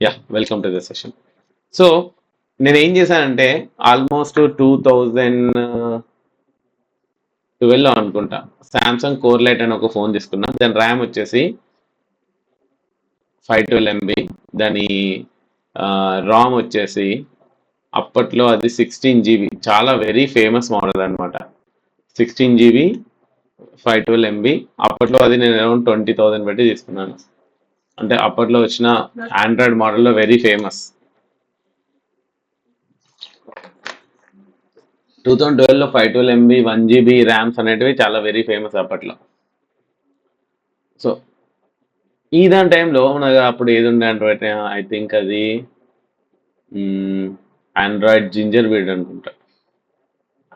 Welcome to the session. So నేను ఏం చేశానంటే ఆల్మోస్ట్ 2012 అనుకుంటా సామ్సంగ్ కోర్ లైట్ అని ఒక ఫోన్ తీసుకున్నా. దాని ర్యామ్ వచ్చేసి 512 MB. దాని రామ్ వచ్చేసి అప్పట్లో అది 16 GB, చాలా వెరీ ఫేమస్ మోడల్ అనమాట. 16 GB 512 MB. అప్పట్లో అది నేను అరౌండ్ 20,000 పెట్టి తీసుకున్నాను. అంటే అప్పట్లో వచ్చిన ఆండ్రాయిడ్ మోడల్లో వెరీ ఫేమస్. 2012లో 512 MB 1 GB ర్యామ్స్ అనేటివి చాలా వెరీ ఫేమస్ అప్పట్లో. సో ఈ దాని టైంలో మనకు అప్పుడు ఏది ఉండే అంటే ఐ థింక్ అది ఆండ్రాయిడ్ జింజర్ బర్డ్ అనుకుంటా.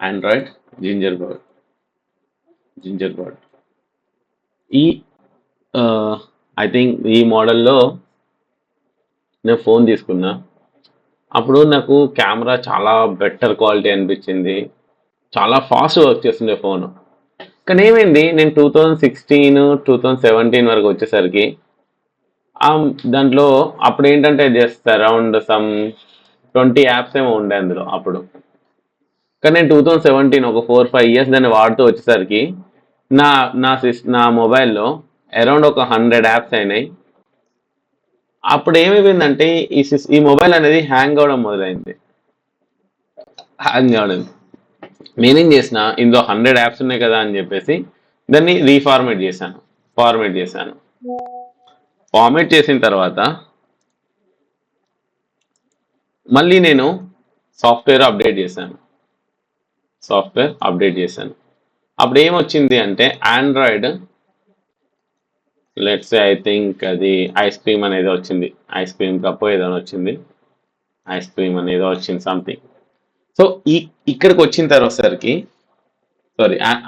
Android ginger bird ginger bird ఈ ఐ థింక్ ఈ మోడల్లో నేను ఫోన్ తీసుకున్నా. అప్పుడు నాకు కెమెరా చాలా బెటర్ క్వాలిటీ అనిపించింది, చాలా ఫాస్ట్ వర్క్ చేస్తుండే ఫోన్. కానీ ఏమైంది, నేను 2016 2017 వరకు వచ్చేసరికి దాంట్లో అప్పుడు ఏంటంటే జస్ట్ అరౌండ్ సమ్ 20 యాప్స్ ఏమో ఉండే అందులో అప్పుడు. కానీ నేను 2017 ఒక 4-5 years దాన్ని వాడుతూ వచ్చేసరికి నా నా మొబైల్లో అరౌండ్ ఒక 100 యాప్స్ అయినాయి. అప్పుడు ఏమైపోయిందంటే ఈ మొబైల్ అనేది హ్యాంగ్ అవడం మొదలైంది. హ్యాంగ్ అవడం నేనేం చేసిన, ఇందులో 100 యాప్స్ ఉన్నాయి కదా అని చెప్పేసి దాన్ని రీఫార్మేట్ చేశాను. ఫార్మేట్ చేసిన తర్వాత మళ్ళీ నేను సాఫ్ట్వేర్ అప్డేట్ చేశాను. అప్పుడు ఏమొచ్చింది అంటే ఆండ్రాయిడ్ లెట్స్ ఐ థింక్ అది ఐస్ క్రీమ్ అనేది వచ్చింది. ఐస్ క్రీమ్ కప్ ఏదో వచ్చింది, ఐస్ క్రీమ్ అనేదో వచ్చింది సంథింగ్. సో ఇక్కడికి వచ్చిన తర్వాతసరికి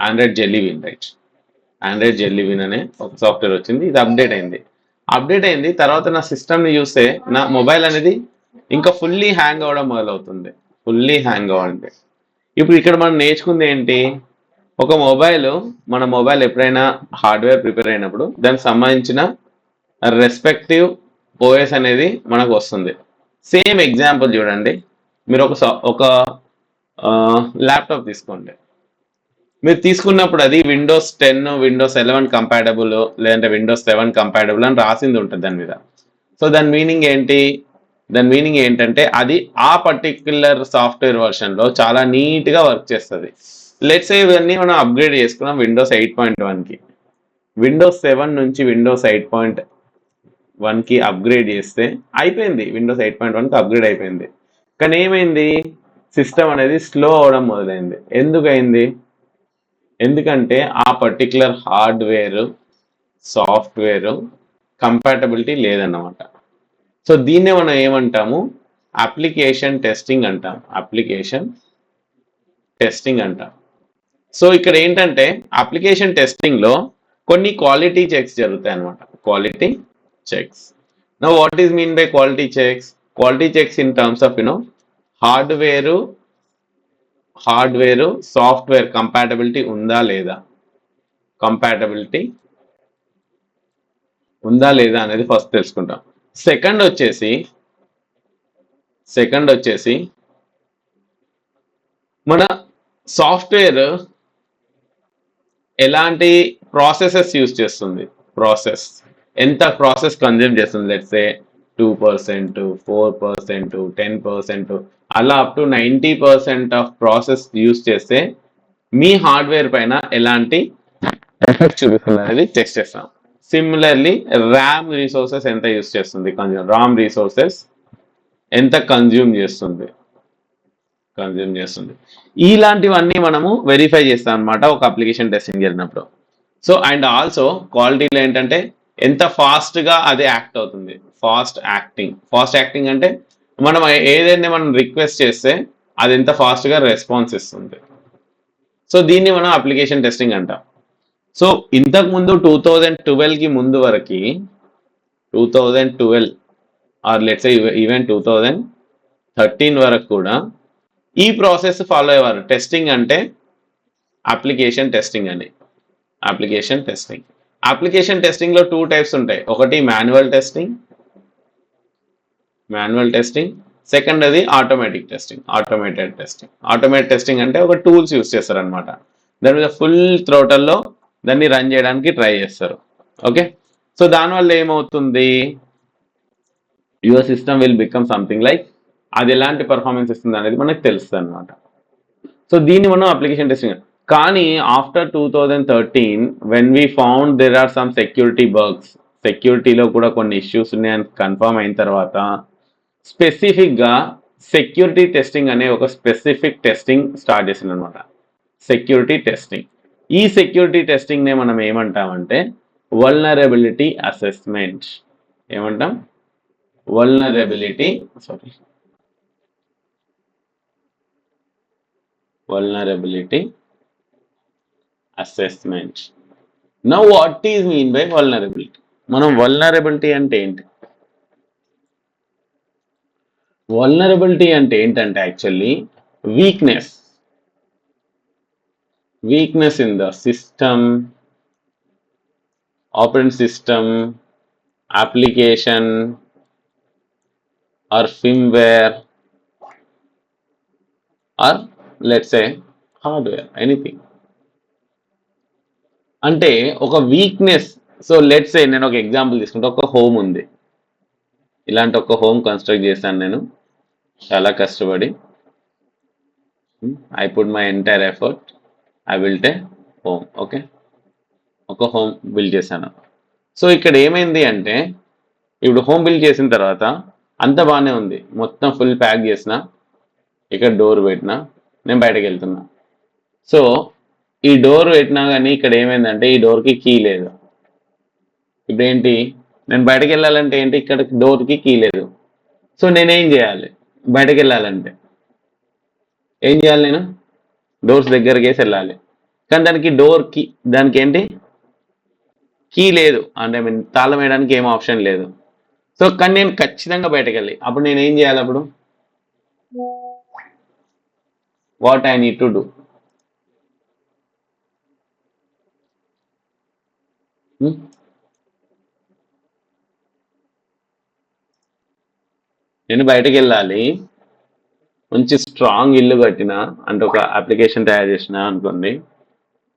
ఆండ్రాయిడ్ జెల్లీవిన్, రైట్? ఆండ్రాయిడ్ జెల్లీవిన్ అనే ఒక సాఫ్ట్వేర్ వచ్చింది. ఇది అప్డేట్ అయింది తర్వాత నా సిస్టమ్ని చూస్తే నా మొబైల్ అనేది ఇంకా ఫుల్లీ హ్యాంగ్ అవ్వడం మొదలవుతుంది. ఇప్పుడు ఇక్కడ మనం నేర్చుకుంది ఏంటి, మన మొబైల్ ఎప్పుడైనా హార్డ్వేర్ ప్రిపేర్ అయినప్పుడు దానికి సంబంధించిన రెస్పెక్టివ్ ఓఎస్ అనేది మనకు వస్తుంది. సేమ్ ఎగ్జాంపుల్ చూడండి, మీరు ఒక ల్యాప్టాప్ తీసుకోండి. మీరు తీసుకున్నప్పుడు అది విండోస్ 10 విండోస్ 11 కంపాటబుల్ లేదంటే విండోస్ 7 కంపాటబుల్ అని రాసింది ఉంటుంది దాని మీద. సో దాని మీనింగ్ ఏంటంటే అది ఆ పర్టిక్యులర్ సాఫ్ట్వేర్ వర్షన్లో చాలా నీట్గా వర్క్ చేస్తుంది. లెట్స్ ఇవన్నీ మనం అప్గ్రేడ్ చేసుకున్నాం విండోస్ 8.1కి. విండోస్ 7 నుంచి విండోస్ 8.1కి అప్గ్రేడ్ చేస్తే అయిపోయింది. విండోస్ 8.1కి అప్గ్రేడ్ అయిపోయింది. కానీ ఏమైంది, సిస్టమ్ అనేది స్లో అవడం మొదలైంది. ఎందుకంటే ఆ పర్టిక్యులర్ హార్డ్వేర్ సాఫ్ట్వేర్ కంపాటబిలిటీ లేదన్నమాట. సో దీన్నే మనం ఏమంటాము, అప్లికేషన్ టెస్టింగ్ అంటాం. సో ఇక్కడ ఏంటంటే అప్లికేషన్ టెస్టింగ్లో కొన్ని క్వాలిటీ చెక్స్ జరుగుతాయి అన్నమాట. Quality checks. Now what is mean by quality checks in terms of hardware software compatibility ఉందా లేదా అనేది ఫస్ట్ తెలుసుకుంటాం. సెకండ్ వచ్చేసి మన సాఫ్ట్వేర్ ఎలాంటి ప్రాసెసెస్ యూజ్ చేస్తుంది, ఎంత ప్రాసెస్ కన్జ్యూమ్ చేస్తుంది. లెట్స్ సే 2%, 4%, 10%, అలా up to 90% of process use చేస్తే మీ హార్డ్వేర్ పైన ఎలాంటి ఎఫెక్ట్ చూపిస్తుంది అనేది టెస్ట్ చేస్తాం. సిమిలర్లీ ర్యామ్ రిసోర్సెస్ ఎంత యూజ్ చేస్తుంది, ఎంత కన్జ్యూమ్ చేస్తుంది. ఇలాంటివన్నీ మనము వెరిఫై చేస్తాం అనమాట ఒక అప్లికేషన్ టెస్టింగ్ జరిగినప్పుడు. సో అండ్ ఆల్సో క్వాలిటీలో ఏంటంటే ఎంత ఫాస్ట్గా అది యాక్ట్ అవుతుంది. ఫాస్ట్ యాక్టింగ్ అంటే మనం ఏదైనా మనం రిక్వెస్ట్ చేస్తే అది ఎంత ఫాస్ట్గా రెస్పాన్స్ ఇస్తుంది. సో దీన్ని మనం అప్లికేషన్ టెస్టింగ్ అంటాం. సో ఇంతకుముందు 2012కి ముందు వరకు 2012 ఆర్ లెట్స్ ఈవెన్ 2013 వరకు కూడా ఈ ప్రాసెస్ ఫాలో అయ్యేవారు. టెస్టింగ్ అంటే అప్లికేషన్ టెస్టింగ్లో 2 టైప్స్ ఉంటాయి. ఒకటి manual testing, manual testing. Second అది automatic testing, automated testing. Automated testing అంటే ఒక టూల్స్ యూస్ చేస్తారనమాట, దాని మీద ఫుల్ థ్రోటల్లో దాన్ని రన్ చేయడానికి ట్రై చేస్తారు. ఓకే, సో దానివల్ల ఏమవుతుంది, your system will become something like, అది ఎలాంటి పర్ఫార్మెన్స్ ఇస్తుంది అనేది మనకు తెలుస్తుంది అనమాట. సో దీన్ని మనం అప్లికేషన్ టెస్టింగ్. కానీ after 2013 when we found there are some security bugs, సెక్యూరిటీలో కూడా కొన్ని ఇష్యూస్ ఉన్నాయని కన్ఫర్మ్ అయిన తర్వాత స్పెసిఫిక్గా సెక్యూరిటీ టెస్టింగ్ అనే ఒక స్పెసిఫిక్ టెస్టింగ్ స్టార్ట్ చేసింది అనమాట, సెక్యూరిటీ టెస్టింగ్. ఈ సెక్యూరిటీ టెస్టింగ్నే మనం ఏమంటామంటే వల్నరబిలిటీ అసెస్మెంట్. ఏమంటాం? Vulnerability assessment. Now what is mean by vulnerability? మనం వల్నరబిలిటీ అంటే ఏంటి? వల్నరబిలిటీ అంటే ఏంటంటే actually weakness in the system, operating system, application or firmware or let's say hardware, anything. అంటే ఒక వీక్నెస్. సో లెట్స్ సే నేను ఒక ఎగ్జాంపుల్ తీసుకుంటే, ఒక హోమ్ ఉంది, ఇలాంటి ఒక హోమ్ కన్స్ట్రక్ట్ చేశాను నేను చాలా కష్టపడి. I put my entire effort, I built a home. Okay, ఒక హోమ్ బిల్డ్ చేశాను. సో ఇక్కడ ఏమైంది అంటే, ఇప్పుడు హోమ్ బిల్డ్ చేసిన తర్వాత అంత బాగానే ఉంది, మొత్తం ఫుల్ ప్యాక్ చేసిన, ఇక్కడ డోర్ పెట్టినా, నేను బయటకు వెళ్తున్నా. సో ఈ డోర్ పెట్టినా కానీ ఇక్కడ ఏమైందంటే ఈ డోర్కి కీ లేదు. ఇప్పుడు ఏంటి, నేను బయటకు వెళ్ళాలంటే ఏంటి, ఇక్కడ డోర్కి కీ లేదు. సో నేనేం చేయాలి, బయటకు వెళ్ళాలంటే ఏం చేయాలి, నేను డోర్స్ దగ్గరికి వేసి వెళ్ళాలి. కానీ దానికి డోర్ కీ, దానికి ఏంటి కీ లేదు, అంటే ఐ మీన్ తాళం వేయడానికి ఏం ఆప్షన్ లేదు. సో కానీ నేను ఖచ్చితంగా బయటకు వెళ్ళి, అప్పుడు నేను ఏం చేయాలి, అప్పుడు what I need to do? నేను బయటకు వెళ్ళాలి, మంచి స్ట్రాంగ్ ఇల్లు కట్టిన, అంటే ఒక అప్లికేషన్ తయారు చేసిన అనుకోండి,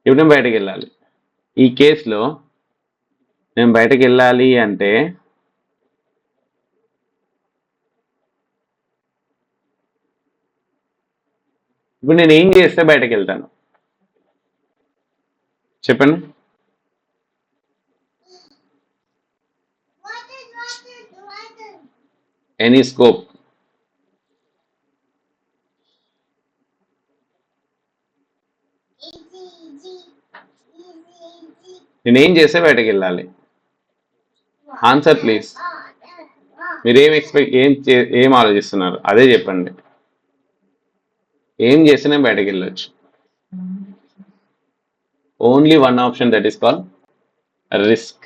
ఇప్పుడు నేను బయటకు వెళ్ళాలి. ఈ కేసులో నేను బయటకు వెళ్ళాలి అంటే ఇప్పుడు నేను ఏం చేస్తే బయటకు వెళ్తాను చెప్పండి? Any scope. నేనేం చేస్తే బయటకు వెళ్ళాలి? Answer please. మీరు ఏం ఆలోచిస్తున్నారు అదే చెప్పండి. ఏం చేస్తేనే బయటకు వెళ్ళొచ్చు? Only one option, that is call risk.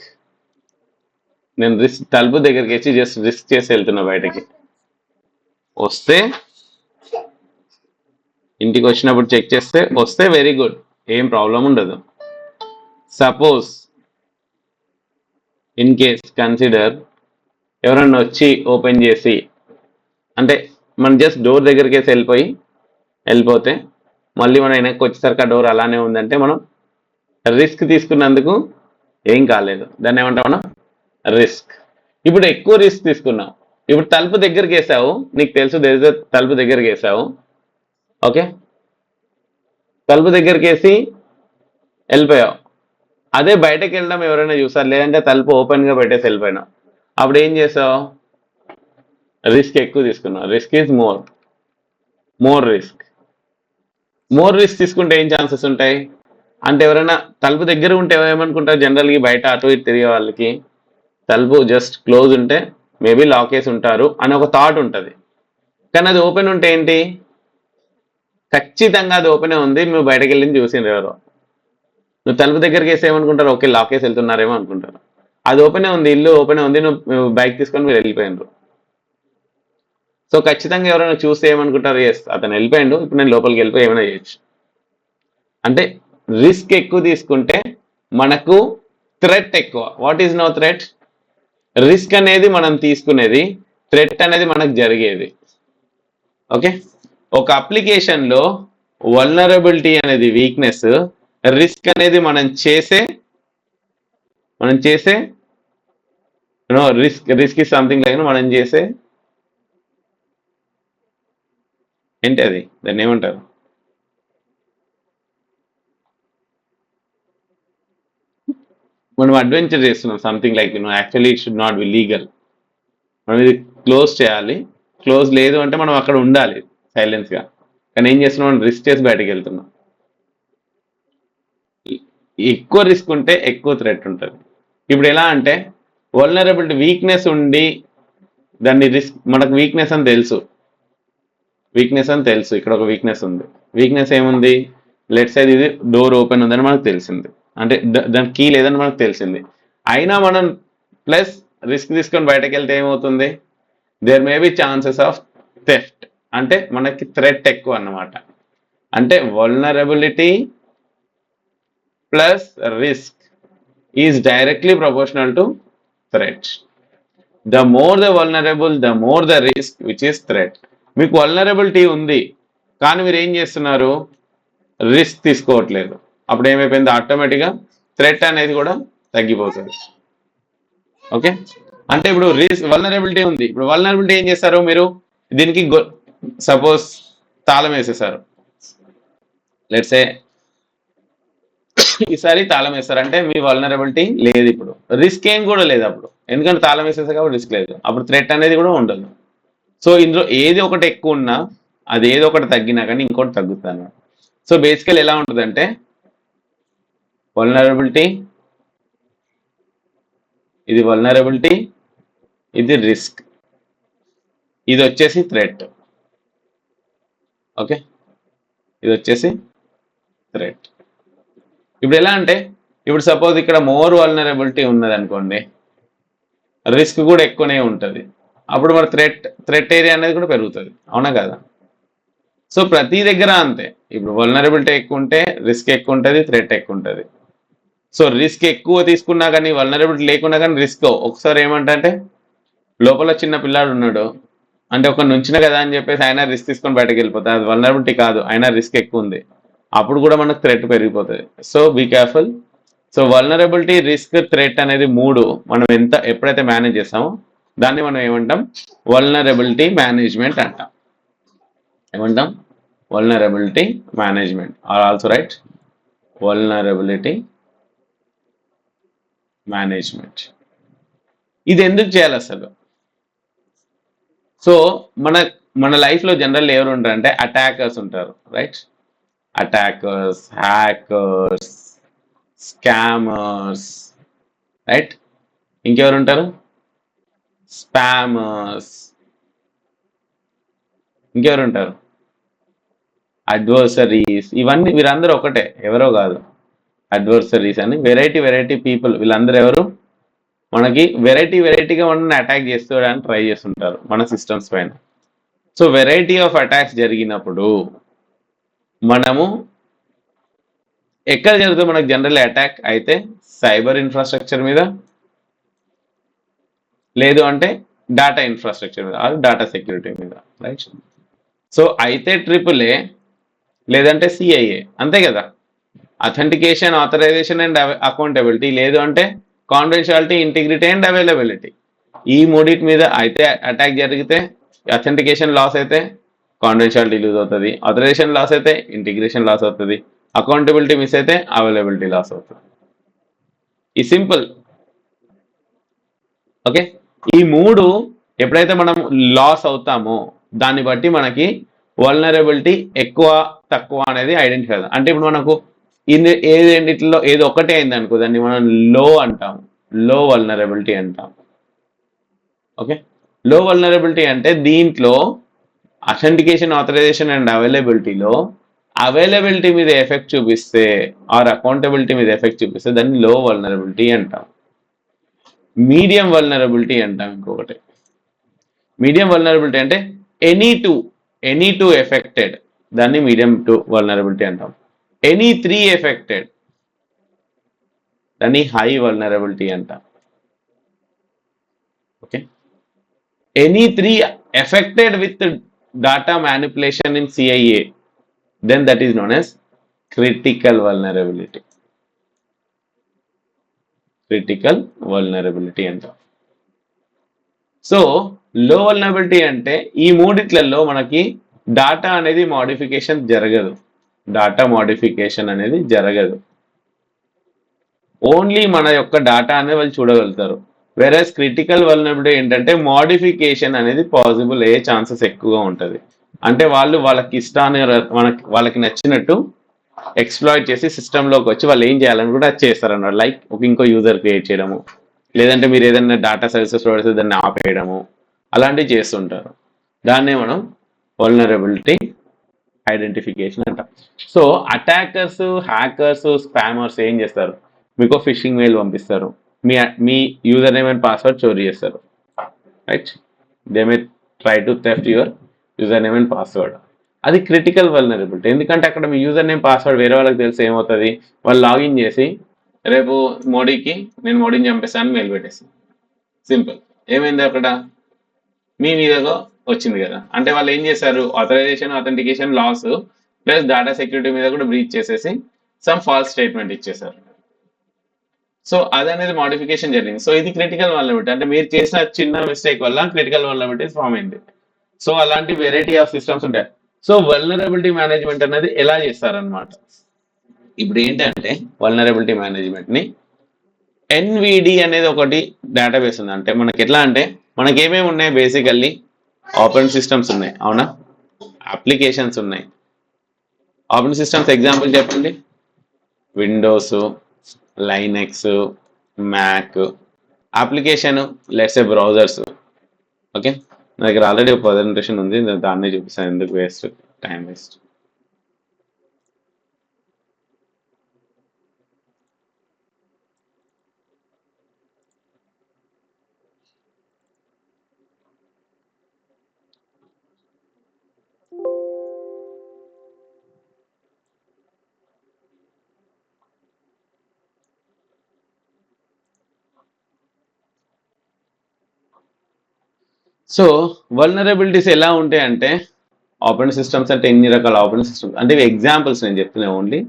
నేను రిస్క్ తలుపు దగ్గరికి వచ్చి జస్ట్ రిస్క్ చేసి వెళ్తున్నా బయటకి. వస్తే ఇంటికి వచ్చినప్పుడు చెక్ చేస్తే వస్తే వెరీ గుడ్, ఏం ప్రాబ్లం ఉండదు. సపోజ్ ఇన్ కేస్ కన్సిడర్ ఎవరన్నా వచ్చి ఓపెన్ చేసి, అంటే మనం జస్ట్ డోర్ దగ్గరికి వేసి వెళ్ళిపోతే మళ్ళీ మనం వెనక్కి వచ్చేసరికి ఆ డోర్ అలానే ఉందంటే మనం రిస్క్ తీసుకున్నందుకు ఏం కాలేదు, దాన్ని ఏమంటాం మనం రిస్క్. ఇప్పుడు ఎక్కువ రిస్క్ తీసుకున్నావు, ఇప్పుడు తలుపు దగ్గరికి వేసావు, నీకు తెలుసు తలుపు దగ్గరికి వేసావు, ఓకే, తలుపు దగ్గరికి వేసి వెళ్ళిపోయావు. అదే బయటకు వెళ్ళడం ఎవరైనా చూసారు, లేదంటే తలుపు ఓపెన్గా పెట్టేసి వెళ్ళిపోయినావు, అప్పుడు ఏం చేసావు? రిస్క్ ఎక్కువ తీసుకున్నావు. రిస్క్ ఈజ్ మోర్ రిస్క్ తీసుకుంటే ఏం ఛాన్సెస్ ఉంటాయి అంటే, ఎవరైనా తలుపు దగ్గర ఉంటే ఏమనుకుంటారు జనరల్గా, బయట అటు ఇటు తిరిగే వాళ్ళకి తలుపు జస్ట్ క్లోజ్ ఉంటే మేబీ లాక్ వేసి ఉంటారు అని ఒక థాట్ ఉంటుంది. కానీ అది ఓపెన్ ఉంటే ఏంటి, ఖచ్చితంగా అది ఓపెనే ఉంది, నువ్వు బయటకు వెళ్ళింది చూసిండ్రు ఎవరో, నువ్వు తలుపు దగ్గరికి వేసి ఏమనుకుంటారు, ఓకే లాక్ వేసి వెళ్తున్నారేమో అనుకుంటారు. అది ఓపెనే ఉంది, ఇల్లు ఓపెనే ఉంది, నువ్వు బైక్ తీసుకొని మీరు వెళ్ళిపోయినరు. సో ఖచ్చితంగా ఎవరైనా చూస్తే ఏమనుకుంటారు, ఎస్ అతను వెళ్ళిపోయిండు, ఇప్పుడు నేను లోపలికి వెళ్ళిపోయి ఏమైనా చేయొచ్చు. అంటే రిస్క్ ఎక్కువ తీసుకుంటే మనకు థ్రెట్ ఎక్కువ. What is no threat? Risk అనేది మనం తీసుకునేది థ్రెట్ అనేది మనకు జరిగేది. ఓకే, ఒక అప్లికేషన్లో వల్నరబిలిటీ అనేది వీక్నెస్, రిస్క్ అనేది మనం చేసే రిస్క్ ఇస్ సంథింగ్ లైక్ మనం చేసే ఏంటి అది, దాన్ని ఏమంటారు, మనం అడ్వెంచర్ చేస్తున్నాం something like actually it should not be legal. మనం ఇది క్లోజ్ చేయాలి, క్లోజ్ లేదు అంటే మనం అక్కడ ఉండాలి సైలెన్స్గా, కానీ ఏం చేస్తున్నాం, మనం రిస్క్ చేసి బయటకు వెళ్తున్నాం. ఎక్కువ రిస్క్ ఉంటే ఎక్కువ థ్రెట్ ఉంటుంది. ఇప్పుడు ఎలా అంటే వల్నరబిలిటీ వీక్నెస్ ఉండి దాన్ని రిస్క్, మనకు వీక్నెస్ అని తెలుసు, ఇక్కడ ఒక వీక్నెస్ ఉంది. వీక్నెస్ ఏముంది, లెట్ సైడ్ ఇది డోర్ ఓపెన్ ఉందని మనకు తెలిసింది, అంటే దాని కీ లేదని మనకు తెలిసింది. అయినా మనం ప్లస్ రిస్క్ తీసుకొని బయటకు వెళ్తే ఏమవుతుంది, there may be chances of theft, అంటే మనకి థ్రెట్ ఎక్కువ అన్నమాట. అంటే vulnerability plus risk is directly proportional to threat. The more the vulnerable, the more the risk, which is threat. మీకు వల్నరబిలిటీ ఉంది కానీ మీరు ఏం చేస్తున్నారు, రిస్క్ తీసుకోవట్లేదు, అప్పుడు ఏమైపోయింది, ఆటోమేటిక్గా థ్రెట్ అనేది కూడా తగ్గిపోతుంది. ఓకే, అంటే ఇప్పుడు వల్నరబిలిటీ ఉంది, ఇప్పుడు వల్నరబిలిటీ ఏం చేస్తారు మీరు, దీనికి సపోజ్ తాళం వేసేసారు, లెట్సే ఈసారి తాళం వేస్తారు, అంటే మీ వల్నరబిలిటీ లేదు, ఇప్పుడు రిస్క్ ఏం కూడా లేదు అప్పుడు, ఎందుకంటే తాళం వేసేసారు కాబట్టి రిస్క్ లేదు, అప్పుడు థ్రెట్ అనేది కూడా ఉండదు. సో ఇందులో ఏది ఒకటి ఎక్కువ ఉన్నా, అది ఏది ఒకటి తగ్గినా కానీ ఇంకోటి తగ్గుతుంది అన్నమాట. సో బేసికల్ ఎలా ఉంటుంది అంటే వల్నరబిలిటీ, ఇది వల్నరబిలిటీ, ఇది రిస్క్, ఇది వచ్చేసి థ్రెట్. ఓకే, ఇది వచ్చేసి థ్రెట్. ఇప్పుడు ఎలా అంటే, ఇప్పుడు సపోజ్ ఇక్కడ మోర్ వల్నరబిలిటీ ఉన్నది అనుకోండి, రిస్క్ కూడా ఎక్కువనే ఉంటుంది, అప్పుడు మరి థ్రెట్ ఏరియా అనేది కూడా పెరుగుతుంది, అవునా కదా. సో ప్రతి దగ్గర అంతే, ఇప్పుడు వల్నరబిలిటీ ఎక్కువ ఉంటే రిస్క్ ఎక్కువ ఉంటుంది, థ్రెట్ ఎక్కువ ఉంటుంది. సో రిస్క్ ఎక్కువ తీసుకున్నా కానీ వల్నరబిలిటీ లేకున్నా కానీ రిస్క్ ఒకసారి ఏమంటే, లోపల చిన్న పిల్లాడు ఉన్నాడు అంటే ఒక నుంచిన కదా అని చెప్పేసి ఆయన రిస్క్ తీసుకొని బయటకు వెళ్ళిపోతాయి, అది వల్నరబిలిటీ కాదు, అయినా రిస్క్ ఎక్కువ ఉంది, అప్పుడు కూడా మనకు థ్రెట్ పెరిగిపోతుంది. So be careful. So vulnerability, risk, threat అనేది మూడు మనం ఎప్పుడైతే మేనేజ్ చేస్తామో దాన్ని మనం ఏమంటాం, వల్నరబిలిటీ మేనేజ్మెంట్ అంటాం. ఏమంటాం, vulnerability management, or also write vulnerability management. ఇది ఎందుకు చేయాలి అసలు? సో మన లైఫ్లో జనరల్ ఎవరు ఉంటారు అంటే అటాకర్స్ ఉంటారు, right, attackers, hackers, scammers, right, ఇంకెవరు ఉంటారు, స్పామర్స్, ఇంకెవరు ఉంటారు, అడ్వర్సరీస్. ఇవన్నీ వీరందరూ ఒకటే, ఎవరో కాదు, అడ్వర్సరీస్ అని వెరైటీ పీపుల్. వీళ్ళందరూ ఎవరు, మనకి వెరైటీగా మనల్ని అటాక్ చేస్తూడానికి ట్రై చేస్తుంటారు మన సిస్టమ్స్ పైన. సో వెరైటీ ఆఫ్ అటాక్స్ జరిగినప్పుడు మనము ఎక్కడ జరుగుతుంది, మనకు జనరల్ అటాక్ అయితే సైబర్ ఇన్ఫ్రాస్ట్రక్చర్ మీద, లేదు అంటే డేటా ఇన్ఫ్రాస్ట్రక్చర్ మీద, ఆర్ డేటా సెక్యూరిటీ మీద, రైట్. సో అయితే AAA లేదంటే CIA, అంతే కదా, అథెంటికేషన్, ఆథరైజేషన్ అండ్ అకౌంటబిలిటీ, లేదు అంటే కాన్ఫిడెన్షియాలిటీ, ఇంటిగ్రిటీ అండ్ అవైలబిలిటీ. ఈ మూడింటి మీద అయితే అటాక్ జరిగితే అథెంటికేషన్ లాస్ అయితే కాన్ఫిడెన్షియాలిటీ లూజ్ అవుతుంది, ఆథరైజేషన్ లాస్ అయితే ఇంటిగ్రేషన్ లాస్ అవుతుంది, అకౌంటబిలిటీ మిస్ అయితే అవైలబిలిటీ లాస్ అవుతుంది. ఈ సింపుల్. ఓకే, ఈ మూడు ఎప్పుడైతే మనం లాస్ అవుతామో దాన్ని బట్టి మనకి వల్నరబిలిటీ ఎక్కువ తక్కువ అనేది ఐడెంటిఫై అవుతుంది. అంటే ఇప్పుడు మనకు ఏదిలో ఏది ఒకటే అయింది అనుకో, దాన్ని మనం లో అంటాం, లో వల్నరబిలిటీ అంటాం. ఓకే, లో వల్నరబిలిటీ అంటే దీంట్లో అథెంటికేషన్, ఆథరైజేషన్ అండ్ అవైలబిలిటీలో అవైలబిలిటీ మీద ఎఫెక్ట్ చూపిస్తే ఆర్ అకౌంటబిలిటీ మీద ఎఫెక్ట్ చూపిస్తే దాన్ని లో వల్నరబిలిటీ అంటాం. మీడియం వల్నరబిలిటీ అంటాం ఇంకొకటి. మీడియం వల్నరబిలిటీ అంటే ఎనీ టూ ఎఫెక్టెడ్, దాన్ని మీడియం టు వల్నరబిలిటీ అంటాం. ఎనీ 3 ఎఫెక్టెడ్, దాన్ని హై వల్నరబిలిటీ అంటాం. Okay, any 3 affected with data manipulation in CIA, then that is known as critical vulnerability. Critical vulnerability అంటాం. So లో vulnerability అంటే ఈ మూడిట్లలో మనకి డాటా అనేది మోడిఫికేషన్ జరగదు. డాటా మోడిఫికేషన్ అనేది జరగదు. ఓన్లీ మన యొక్క డాటా అనేది వాళ్ళు చూడగలుగుతారు. వెరస్ క్రిటికల్ వల్నరబిలిటీ ఏంటంటే మోడిఫికేషన్ అనేది పాసిబుల్ అయ్యే ఛాన్సెస్ ఎక్కువగా ఉంటుంది. అంటే వాళ్ళకి ఇష్టాన్ని వాళ్ళకి నచ్చినట్టు ఎక్స్ప్లాయిట్ చేసి సిస్టంలోకి వచ్చి వాళ్ళు ఏం చేయాలని కూడా చేస్తారన్నమాట. లైక్ ఇంకో యూజర్ క్రియేట్ చేయడము, లేదంటే మీరు ఏదైనా డాటా సర్వీసెస్ ప్రొవైడ్ దాన్ని ఆపేయడము, అలాంటివి చేస్తుంటారు. దాన్నే మనం వల్నరబిలిటీ ఐడెంటిఫికేషన్ అంటాం. సో అటాకర్స్, హ్యాకర్స్, స్పామర్స్ ఏం చేస్తారు, మీకు ఫిషింగ్ మెయిల్ పంపిస్తారు, మీ యూజర్ నేమ్ అండ్ పాస్వర్డ్ చోరీ చేస్తారు. Right, they may try to theft your user name and password. అది క్రిటికల్ వల్నరబిలిటీ. ఎందుకంటే అక్కడ మీ యూజర్ నేమ్ పాస్వర్డ్ వేరే వాళ్ళకి తెలిసి ఏమవుతుంది, వాళ్ళు లాగిన్ చేసి రేపు నేను మోడీని చంపేస్తాను మెయిల్ పెట్టేస్తాను. సింపుల్. ఏమైంది అక్కడ, మీ మీదగా వచ్చింది కదా. అంటే వాళ్ళు ఏం చేశారు, authorization, authentication loss plus data security మీద కూడా బ్రీచ్ చేసేసి సమ్ ఫాల్స్ స్టేట్మెంట్ ఇచ్చేసారు. సో అదనేది మోడిఫికేషన్ జరిగింది. సో ఇది క్రిటికల్ వల్నరబిలిటీ. అంటే మీరు చేసిన చిన్న మిస్టేక్ వల్ల క్రిటికల్ వల్నరబిలిటీ ఫామ్ అయింది. సో అలాంటి వెరైటీ ఆఫ్ సిస్టమ్స్ ఉంటాయి. సో వల్నరబిలిటీ మేనేజ్మెంట్ అనేది ఎలా చేస్తారనమాట. ఇప్పుడు ఏంటంటే వల్నరబిలిటీ మేనేజ్మెంట్ ని ఎన్విడి అనేది ఒకటి డేటాబేస్ ఉంది. అంటే మనకి ఎట్లా అంటే మనకి ఏమేమి ఉన్నాయి, బేసికల్లీ ఆపరేటింగ్ సిస్టమ్స్ ఉన్నాయి, అవునా, అప్లికేషన్స్ ఉన్నాయి. ఆపరేటింగ్ సిస్టమ్స్ ఎగ్జాంపుల్ చెప్పండి. Windows, Linux, Mac. Application let's a browsers. Okay, నా దగ్గర ఆల్రెడీ ఒక ప్రజెంటేషన్ ఉంది, దాన్నే చూపిస్తాను, ఎందుకు waste, time waste. So vulnerabilities ఎలా ఉంటాయంటే, ఆపరేటింగ్ సిస్టమ్స్ అంటే ఎన్ని రకాల ఆపరేటింగ్ సిస్టమ్స్ అంటే ఇవి ఎగ్జాంపుల్స్ నేను చెప్తున్నా, only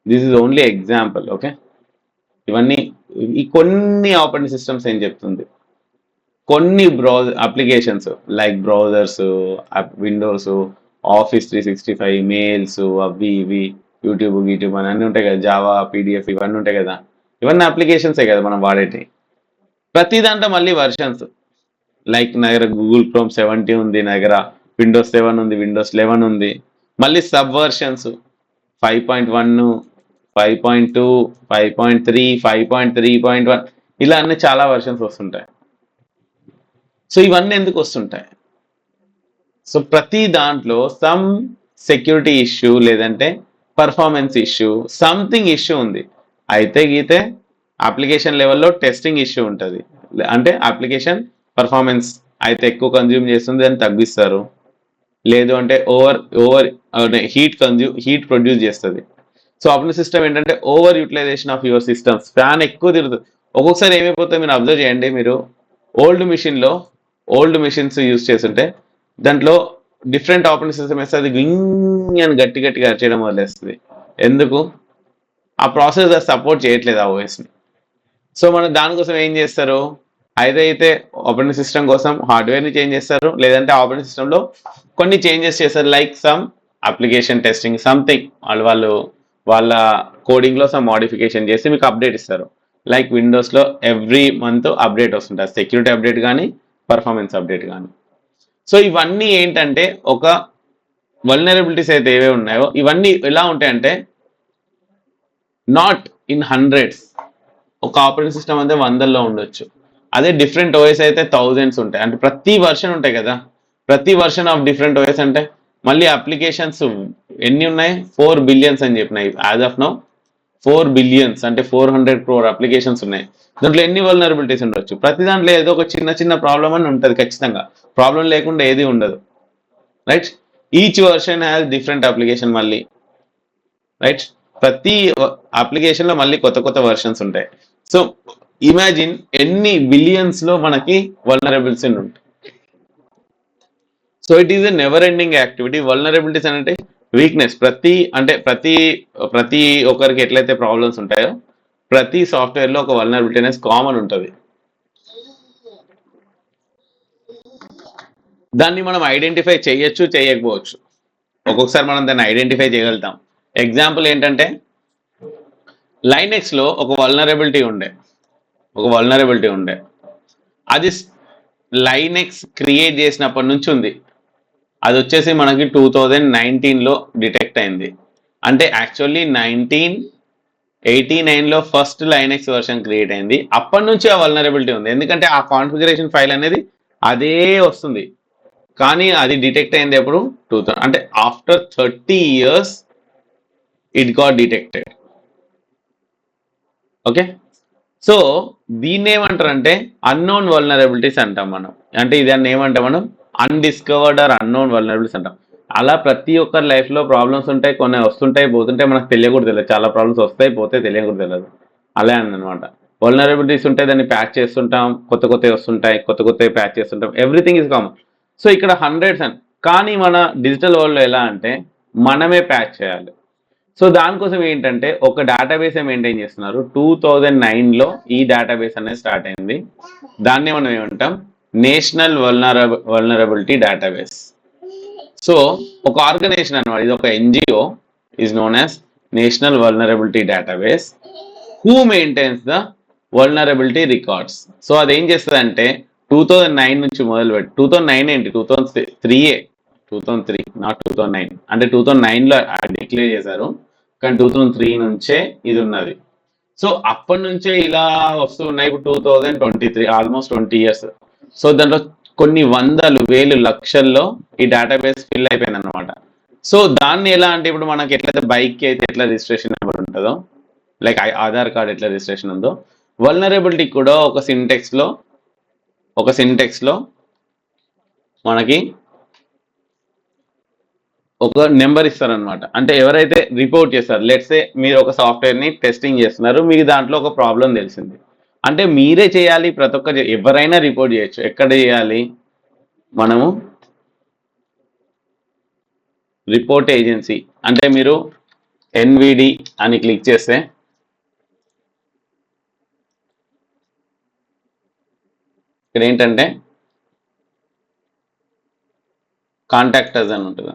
this is only example. Okay, ఇవన్నీ ఈ కొన్ని ఆపరేటింగ్ సిస్టమ్స్ ఏం చెప్తుంది, కొన్ని applications like browsers, Windows, office 365, mails, అవి ఇవి, యూట్యూబ్ అని అన్నీ ఉంటాయి కదా, జావా, పీడిఎఫ్ ఇవన్నీ ఉంటాయి కదా, ఇవన్నీ అప్లికేషన్సే కదా మనం వాడేటి. ప్రతి దాంట్లో మళ్ళీ వర్షన్స్, లైక్ నా దగ్గర గూగుల్ క్రోమ్ 70 ఉంది, నా దగ్గర విండోస్ 7 ఉంది, విండోస్ 11 ఉంది, మళ్ళీ సబ్ వర్షన్స్ 5.1, 5.2, 5.3, 5.3.1 ఇలా అన్ని చాలా వర్షన్స్ వస్తుంటాయి. సో ఇవన్నీ ఎందుకు వస్తుంటాయి, సో ప్రతి దాంట్లో సమ్ సెక్యూరిటీ ఇష్యూ లేదంటే పర్ఫార్మెన్స్ ఇష్యూ, సంథింగ్ ఇష్యూ ఉంది. అయితే గీతే అప్లికేషన్ లెవెల్లో టెస్టింగ్ ఇష్యూ ఉంటుంది, అంటే అప్లికేషన్ పర్ఫార్మెన్స్ అయితే ఎక్కువ కన్జ్యూమ్ చేస్తుంది అని తగ్గిస్తారు, లేదు అంటే ఓవర్ హీట్ ప్రొడ్యూస్ చేస్తుంది. సో ఆపరేటింగ్ సిస్టమ్ ఏంటంటే over utilization of your systems, fan ఎక్కువ తిరుగుతుంది. ఒక్కొక్కసారి ఏమైపోతుంది మీరు అబ్జర్వ్ చేయండి, మీరు ఓల్డ్ మిషన్స్ యూజ్ చేస్తుంటే దాంట్లో డిఫరెంట్ ఆపరేటింగ్ సిస్టమ్ వేస్తే అది గ్రింగ్ అని గట్టిగా చేయడం వదిలేస్తుంది. ఎందుకు, ఆ ప్రాసెస్ సపోర్ట్ చేయట్లేదు ఆ ఓఎస్ని. సో మనం దానికోసం ఏం చేస్తారు, అయితే ఆపరేటింగ్ సిస్టమ్ కోసం హార్డ్వేర్ని చేంజ్ చేస్తారు, లేదంటే ఆపరేటింగ్ సిస్టంలో కొన్ని చేంజెస్ చేస్తారు, like some application testing something, వాళ్ళ కోడింగ్లో సమ్ మోడిఫికేషన్ చేసి మీకు అప్డేట్ ఇస్తారు. లైక్ విండోస్లో ఎవ్రీ మంత్ అప్డేట్ వస్తుంటాయి, సెక్యూరిటీ అప్డేట్ కానీ పర్ఫార్మెన్స్ అప్డేట్ కానీ. సో ఇవన్నీ ఏంటంటే ఒక వల్నరబిలిటీస్ అయితే ఏవే ఉన్నాయో ఇవన్నీ ఎలా ఉంటాయంటే నాట్ ఇన్ హండ్రెడ్స్, ఒక ఆపరేటింగ్ సిస్టమ్ అయితే 100లో ఉండొచ్చు, అదే డిఫరెంట్ ఓఎస్ అయితే 1000s ఉంటాయి. అంటే ప్రతి వర్షన్ ఉంటాయి కదా, ప్రతి వర్షన్ ఆఫ్ డిఫరెంట్ ఓఎస్ అంటే మళ్ళీ అప్లికేషన్స్ ఎన్ని ఉన్నాయి, 4 బిలియన్స్ అని చెప్పినాయి యాజ్ ఆఫ్ నౌ. 4 బిలియన్స్ అంటే 400 crore అప్లికేషన్స్ ఉన్నాయి. దాంట్లో ఎన్ని వల్నరబిలిటీస్ ఉండొచ్చు, ప్రతి దాంట్లో ఏదో ఒక చిన్న ప్రాబ్లం అని ఉంటుంది ఖచ్చితంగా, ప్రాబ్లం లేకుండా ఏది ఉండదు. Right, each version has different application మళ్ళీ. రైట్, ప్రతి అప్లికేషన్ లో మళ్ళీ కొత్త వర్షన్స్ ఉంటాయి. సో ఇమాజిన్ ఎన్ని బిలియన్స్ లో మనకి వల్నరబిలిటీస్ ఉంటాయి. So it is a never ending activity. Vulnerabilities అంటే వీక్నెస్. ప్రతి ఒక్కరికి ఎట్లయితే ప్రాబ్లమ్స్ ఉంటాయో ప్రతి సాఫ్ట్వేర్ లో ఒక వల్నరబిలిటీ అనేది కామన్ ఉంటుంది. దాన్ని మనం ఐడెంటిఫై చేయొచ్చు, చేయకపోవచ్చు. ఒక్కొక్కసారి మనం దాన్ని ఐడెంటిఫై చేయగలుగుతాం. ఎగ్జాంపుల్ ఏంటంటే లైనెక్స్ లో ఒక వల్నరబిలిటీ ఉండే అది లైనెక్స్ క్రియేట్ చేసినప్పటి నుంచి ఉంది. అది వచ్చేసి మనకి 2019లో డిటెక్ట్ అయింది. అంటే యాక్చువల్లీ 1989లో ఫస్ట్ లైనెక్స్ వర్షన్ క్రియేట్ అయింది. అప్పటి నుంచి ఆ వల్నరబిలిటీ ఉంది. ఎందుకంటే ఆ కాన్ఫిగరేషన్ ఫైల్ అనేది అదే వస్తుంది. కానీ అది డిటెక్ట్ అయింది ఎప్పుడు 2000, అంటే after 30 years it got detected. Okay, so దీన్ని ఏమంటారంటే అన్నోన్ వల్నరబిలిటీస్ అంటాం మనం. అంటే ఇదాన్ని ఏమంటాం మనం, అన్డిస్కవర్డ్ ఆర్ అన్నోన్ వల్నరబిలిటీస్ అంటాం. అలా ప్రతి ఒక్కరి లైఫ్ లో ప్రాబ్లమ్స్ ఉంటాయి, కొన్ని వస్తుంటాయి పోతుంటాయి, మనకు తెలియకూడదు తెలియదు. చాలా ప్రాబ్లమ్స్ వస్తాయి పోతాయి, తెలియకూడదు తెలియదు. అలా అనమాట. వల్నరబిలిటీస్ ఉంటాయి, దాన్ని ప్యాచ్ చేస్తుంటాం, కొత్తవి వస్తుంటాయి, కొత్తవి ప్యాచ్ చేస్తుంటాం. Everything is common. సో ఇక్కడ హండ్రెడ్స్ కానీ మన డిజిటల్ వరల్డ్లో ఎలా అంటే మనమే ప్యాచ్ చేయాలి. సో దానికోసం ఏంటంటే ఒక డేటాబేస్ మెయింటైన్ చేస్తున్నారు. 2009లో ఈ డేటాబేస్ అనేది స్టార్ట్ అయింది. దాన్ని మనం ఏమంటాం, నేషనల్ వల్నరబిలిటీ డేటాబేస్. సో ఒక ఆర్గనైజేషన్ అనమాట, ఇది ఒక NGO is known as national vulnerability database who maintains the vulnerability records. So అదేం చేస్తుంది 2009 నుంచి మొదలుపెట్టి 2009 ఏంటి 2003 నాట్ 2009. అంటే 2009లో డిక్లేర్ చేశారు, కానీ 2003 నుంచే ఇది ఉన్నది. సో అప్పటి నుంచే ఇలా వస్తూ ఉన్నాయి. ఇప్పుడు 2023 ఆల్మోస్ట్ 20 years. సో దాంట్లో కొన్ని వందలు వేలు లక్షల్లో ఈ డేటాబేస్ ఫిల్ అయిపోయింది అనమాట. సో దాన్ని ఎలా అంటే ఇప్పుడు మనకి ఎట్లయితే బైక్ అయితే ఎట్లా రిజిస్ట్రేషన్ నెంబర్ ఉంటుందో, లైక్ ఆధార్ కార్డ్ ఎట్లా రిజిస్ట్రేషన్ ఉందో, వల్నరబిలిటీ కూడా ఒక సింటెక్స్ లో మనకి ఒక నెంబర్ ఇస్తారనమాట. అంటే ఎవరైతే రిపోర్ట్ చేస్తారు, లెట్స్ సే మీరు ఒక సాఫ్ట్వేర్ ని టెస్టింగ్ చేస్తున్నారు, మీకు దాంట్లో ఒక ప్రాబ్లం తెలిసింది అంటే మీరే చేయాలి. ప్రతి ఒక్క ఎవరైనా రిపోర్ట్ చేయొచ్చు. ఎక్కడ చేయాలి, మనము రిపోర్ట్ ఏజెన్సీ అంటే మీరు ఎన్విడి అని క్లిక్ చేస్తే ఇక్కడ ఏంటంటే కాంటాక్టర్స్ అని ఉంటుంది.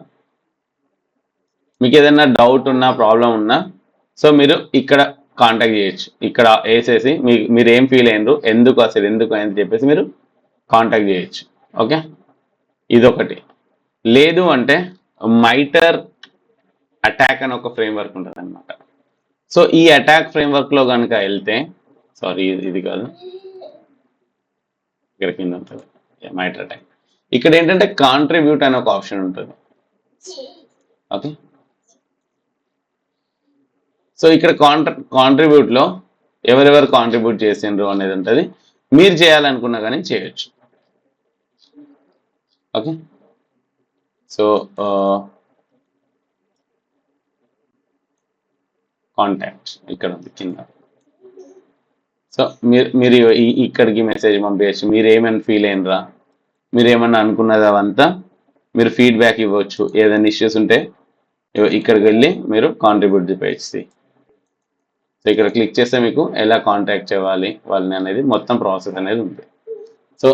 మీకు ఏదైనా డౌట్ ఉన్నా ప్రాబ్లం ఉన్నా సో మీరు ఇక్కడ కాంటాక్ట్ చేయొచ్చు. ఇక్కడ వేసేసి మీరు ఏం ఫీల్ అయినరు, ఎందుకు అయింది చెప్పేసి మీరు కాంటాక్ట్ చేయొచ్చు. ఓకే, ఇదొకటి. లేదు అంటే మైటర్ అటాక్ అని ఒక ఫ్రేమ్వర్క్ ఉంటుంది అనమాట. సో ఈ అటాక్ ఫ్రేమ్వర్క్ లో కనుక వెళ్తే, సారీ ఇది కాదు, ఇక్కడ కింద ఉంటుంది మైటర్ అటాక్. ఇక్కడ ఏంటంటే కాంట్రిబ్యూట్ అనే ఒక ఆప్షన్ ఉంటుంది. ఓకే, సో ఇక్కడ కాంట్రిబ్యూట్ లో ఎవరెవరు కాంట్రిబ్యూట్ చేసిండ్రు అనేది ఉంటుంది. మీరు చేయాలనుకున్నా కానీ చేయొచ్చు. ఓకే, సో కాంటాక్ట్ ఇక్కడ ఉంది కింద. సో మీరు ఇక్కడికి మెసేజ్ పంపించచ్చు. మీరు ఏమైనా ఫీల్ అయినరా, మీరు ఏమన్నా అనుకున్నది అవంతా మీరు ఫీడ్బ్యాక్ ఇవ్వచ్చు. ఏదైనా ఇష్యూస్ ఉంటే ఇక్కడికి వెళ్ళి మీరు కాంట్రిబ్యూట్ చూపించి, సో ఇక్కడ క్లిక్ చేస్తే మీకు ఎలా కాంటాక్ట్ చేయాలి వాళ్ళని అనేది మొత్తం ప్రాసెస్ అనేది ఉంది. సో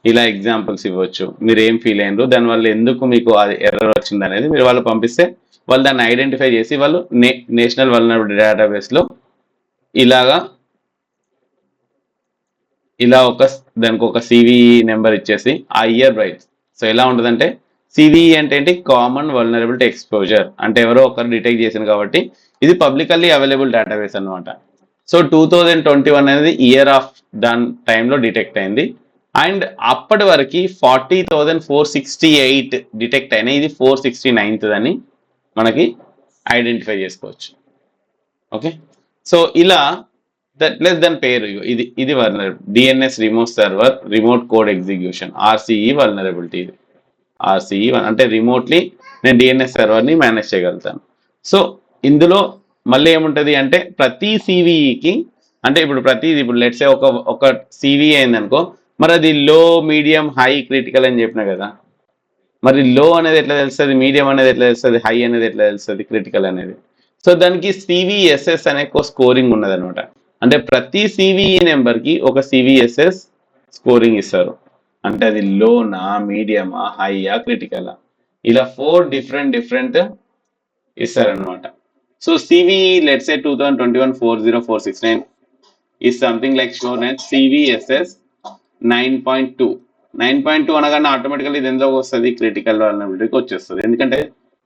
ఇలా ఎగ్జాంపుల్స్ ఇవ్వచ్చు. మీరు ఏం ఫీల్ అయినరు, దానివల్ల ఎందుకు మీకు అది ఎర్రర్ వచ్చింది అనేది మీరు వాళ్ళు పంపిస్తే వాళ్ళు దాన్ని ఐడెంటిఫై చేసి వాళ్ళు నేషనల్ వల్నరబిలిటీ డేటాబేస్లో ఇలా దానికి ఒక సివిఈ నెంబర్ ఇచ్చేసి ఆ ఇయర్ రైట్. సో ఎలా ఉంటుందంటే సివిఈ అంటే ఏంటి, కామన్ వల్నరబిలిటీ ఎక్స్పోజర్. అంటే ఎవరో ఒకరు డిటెక్ట్ చేసింది కాబట్టి ఇది పబ్లికల్లీ అవైలబుల్ డేటాబేస్ అనమాట. సో 2021 అనేది ఇయర్ ఆఫ్ దాని టైంలో డిటెక్ట్ అయింది. అండ్ అప్పటి వరకు 40,468 డిటెక్ట్ అయినాయి. ఇది 469th అని మనకి ఐడెంటిఫై చేసుకోవచ్చు. ఓకే, సో ఇలా దాని పేరు ఇది vulnerability, DNS remote server remote code execution, RCE vulnerability. ఇది ఆర్సిఈ అంటే రిమోట్లీ నేను డిఎన్ఎస్ సర్వర్ని మేనేజ్ చేయగలుగుతాను. సో ఇందులో మళ్ళీ ఏముంటుంది అంటే ప్రతి సివిఈకి అంటే ఇప్పుడు ప్రతిది ఇప్పుడు లెట్సే ఒక సివి అయిందనుకో, మరి అది లో, మీడియం, హై, క్రిటికల్ అని చెప్పిన కదా. మరి లో అనేది ఎట్లా తెలుస్తుంది, మీడియం అనేది ఎట్లా తెలుస్తుంది, హై అనేది ఎట్లా తెలుస్తుంది, క్రిటికల్ అనేది. సో దానికి సివిఎస్ఎస్ అనే స్కోరింగ్ ఉన్నది అనమాట. అంటే ప్రతి సివిఈ నెంబర్కి ఒక సివిఎస్ఎస్ స్కోరింగ్ ఇస్తారు. అంటే అది లోనా, మీడియమా, హైయా, క్రిటికలా, ఇలా 4 డిఫరెంట్ ఇస్తారనమాట. So CVE let's say 2021 40469 is something like shown as CVSS 9.2. 9.2 అనగానే ఆటోమేటికల్ ఇది ఎందులోకి వస్తుంది, క్రిటికల్ వల్నరబిలిటీకి వచ్చేస్తుంది. ఎందుకంటే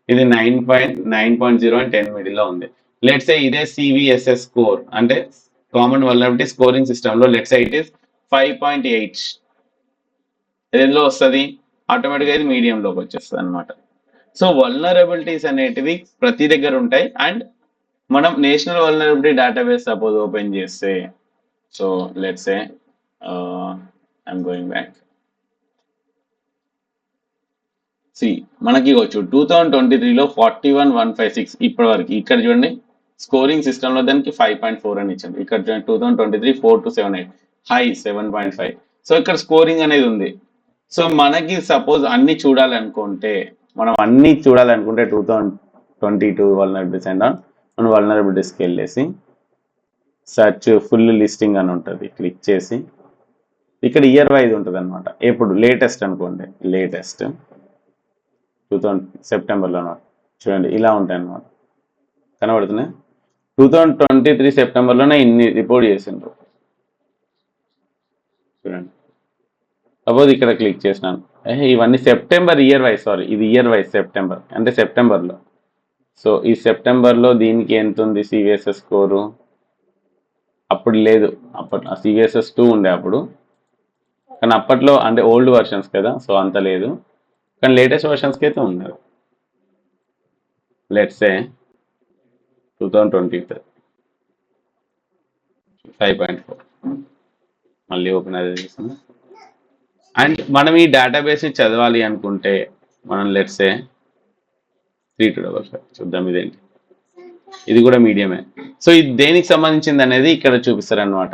ఇది 9.0 అండ్ 10 మిడిల్లో ఉంది. లెట్స్ సే ఇదే సివిఎస్ఎస్ స్కోర్ అంటే కామన్ వల్నరబిలిటీ స్కోరింగ్ సిస్టమ్ లో లెట్స్ సే ఇట్ ఇస్ 5.8. ఎందులో వస్తుంది, ఆటోమేటిక్గా ఇది మీడియంలోకి వచ్చేస్తుంది అనమాట. సో వల్నరబిలిటీస్ అనేటివి ప్రతి దగ్గర ఉంటాయి. అండ్ మనం national vulnerability database suppose open చేస్తే, so let's say I'm going back. See మనకి వచ్చు 2023లో 41,156 ఇప్పటి వరకు. ఇక్కడ చూడండి స్కోరింగ్ సిస్టమ్ లో దానికి 5.4 అని ఇచ్చింది. ఇక్కడ చూడండి 2023 4,278 హై 7.5. సో ఇక్కడ స్కోరింగ్ అనేది ఉంది. సో మనకి సపోజ్ అన్ని చూడాలనుకుంటే, మనం అన్ని చూడాలనుకుంటే 2022 వల్నరబిలిటీస్ అండ్ మనం వల్నరబిలిటీస్కి వెళ్ళేసి సర్చ్ ఫుల్ లిస్టింగ్ అని ఉంటుంది, క్లిక్ చేసి ఇక్కడ ఇయర్ వైజ్ ఉంటుంది అనమాట. ఎప్పుడు లేటెస్ట్ అనుకోండి, లేటెస్ట్ 2000 సెప్టెంబర్లో చూడండి ఇలా ఉంటాయి అన్నమాట. కనబడుతున్నాయి. 2023 సెప్టెంబర్లోనే ఇన్ని రిపోర్ట్ చేసిండ్రు చూడండి. సపోజ్ ఇక్కడ క్లిక్ చేసినాను, ఇవన్నీ సెప్టెంబర్ ఇయర్ వైజ్, సారీ ఇది ఇయర్ వైజ్ సెప్టెంబర్ అంటే సెప్టెంబర్లో. సో ఈ సెప్టెంబర్లో దీనికి ఎంత ఉంది సివిఎస్ఎస్ స్కోరు, అప్పుడు లేదు, అప్పట్లో సివిఎస్ఎస్ 2 ఉండే అప్పుడు. కానీ అప్పట్లో అంటే ఓల్డ్ వర్షన్స్ కదా, సో అంత లేదు. కానీ లేటెస్ట్ వర్షన్స్కి అయితే ఉన్నారు. లెట్స్ సే 2020 5.4 మళ్ళీ ఓపెన్ అయితే చేస్తుంది. అండ్ మనం ఈ డేటాబేస్ని చదవాలి అనుకుంటే మనం లెట్స్ సే 3255 చూద్దాం. ఇదేంటి, ఇది కూడా మీడియమే. సో ఇది దేనికి సంబంధించింది అనేది ఇక్కడ చూపిస్తారు అనమాట.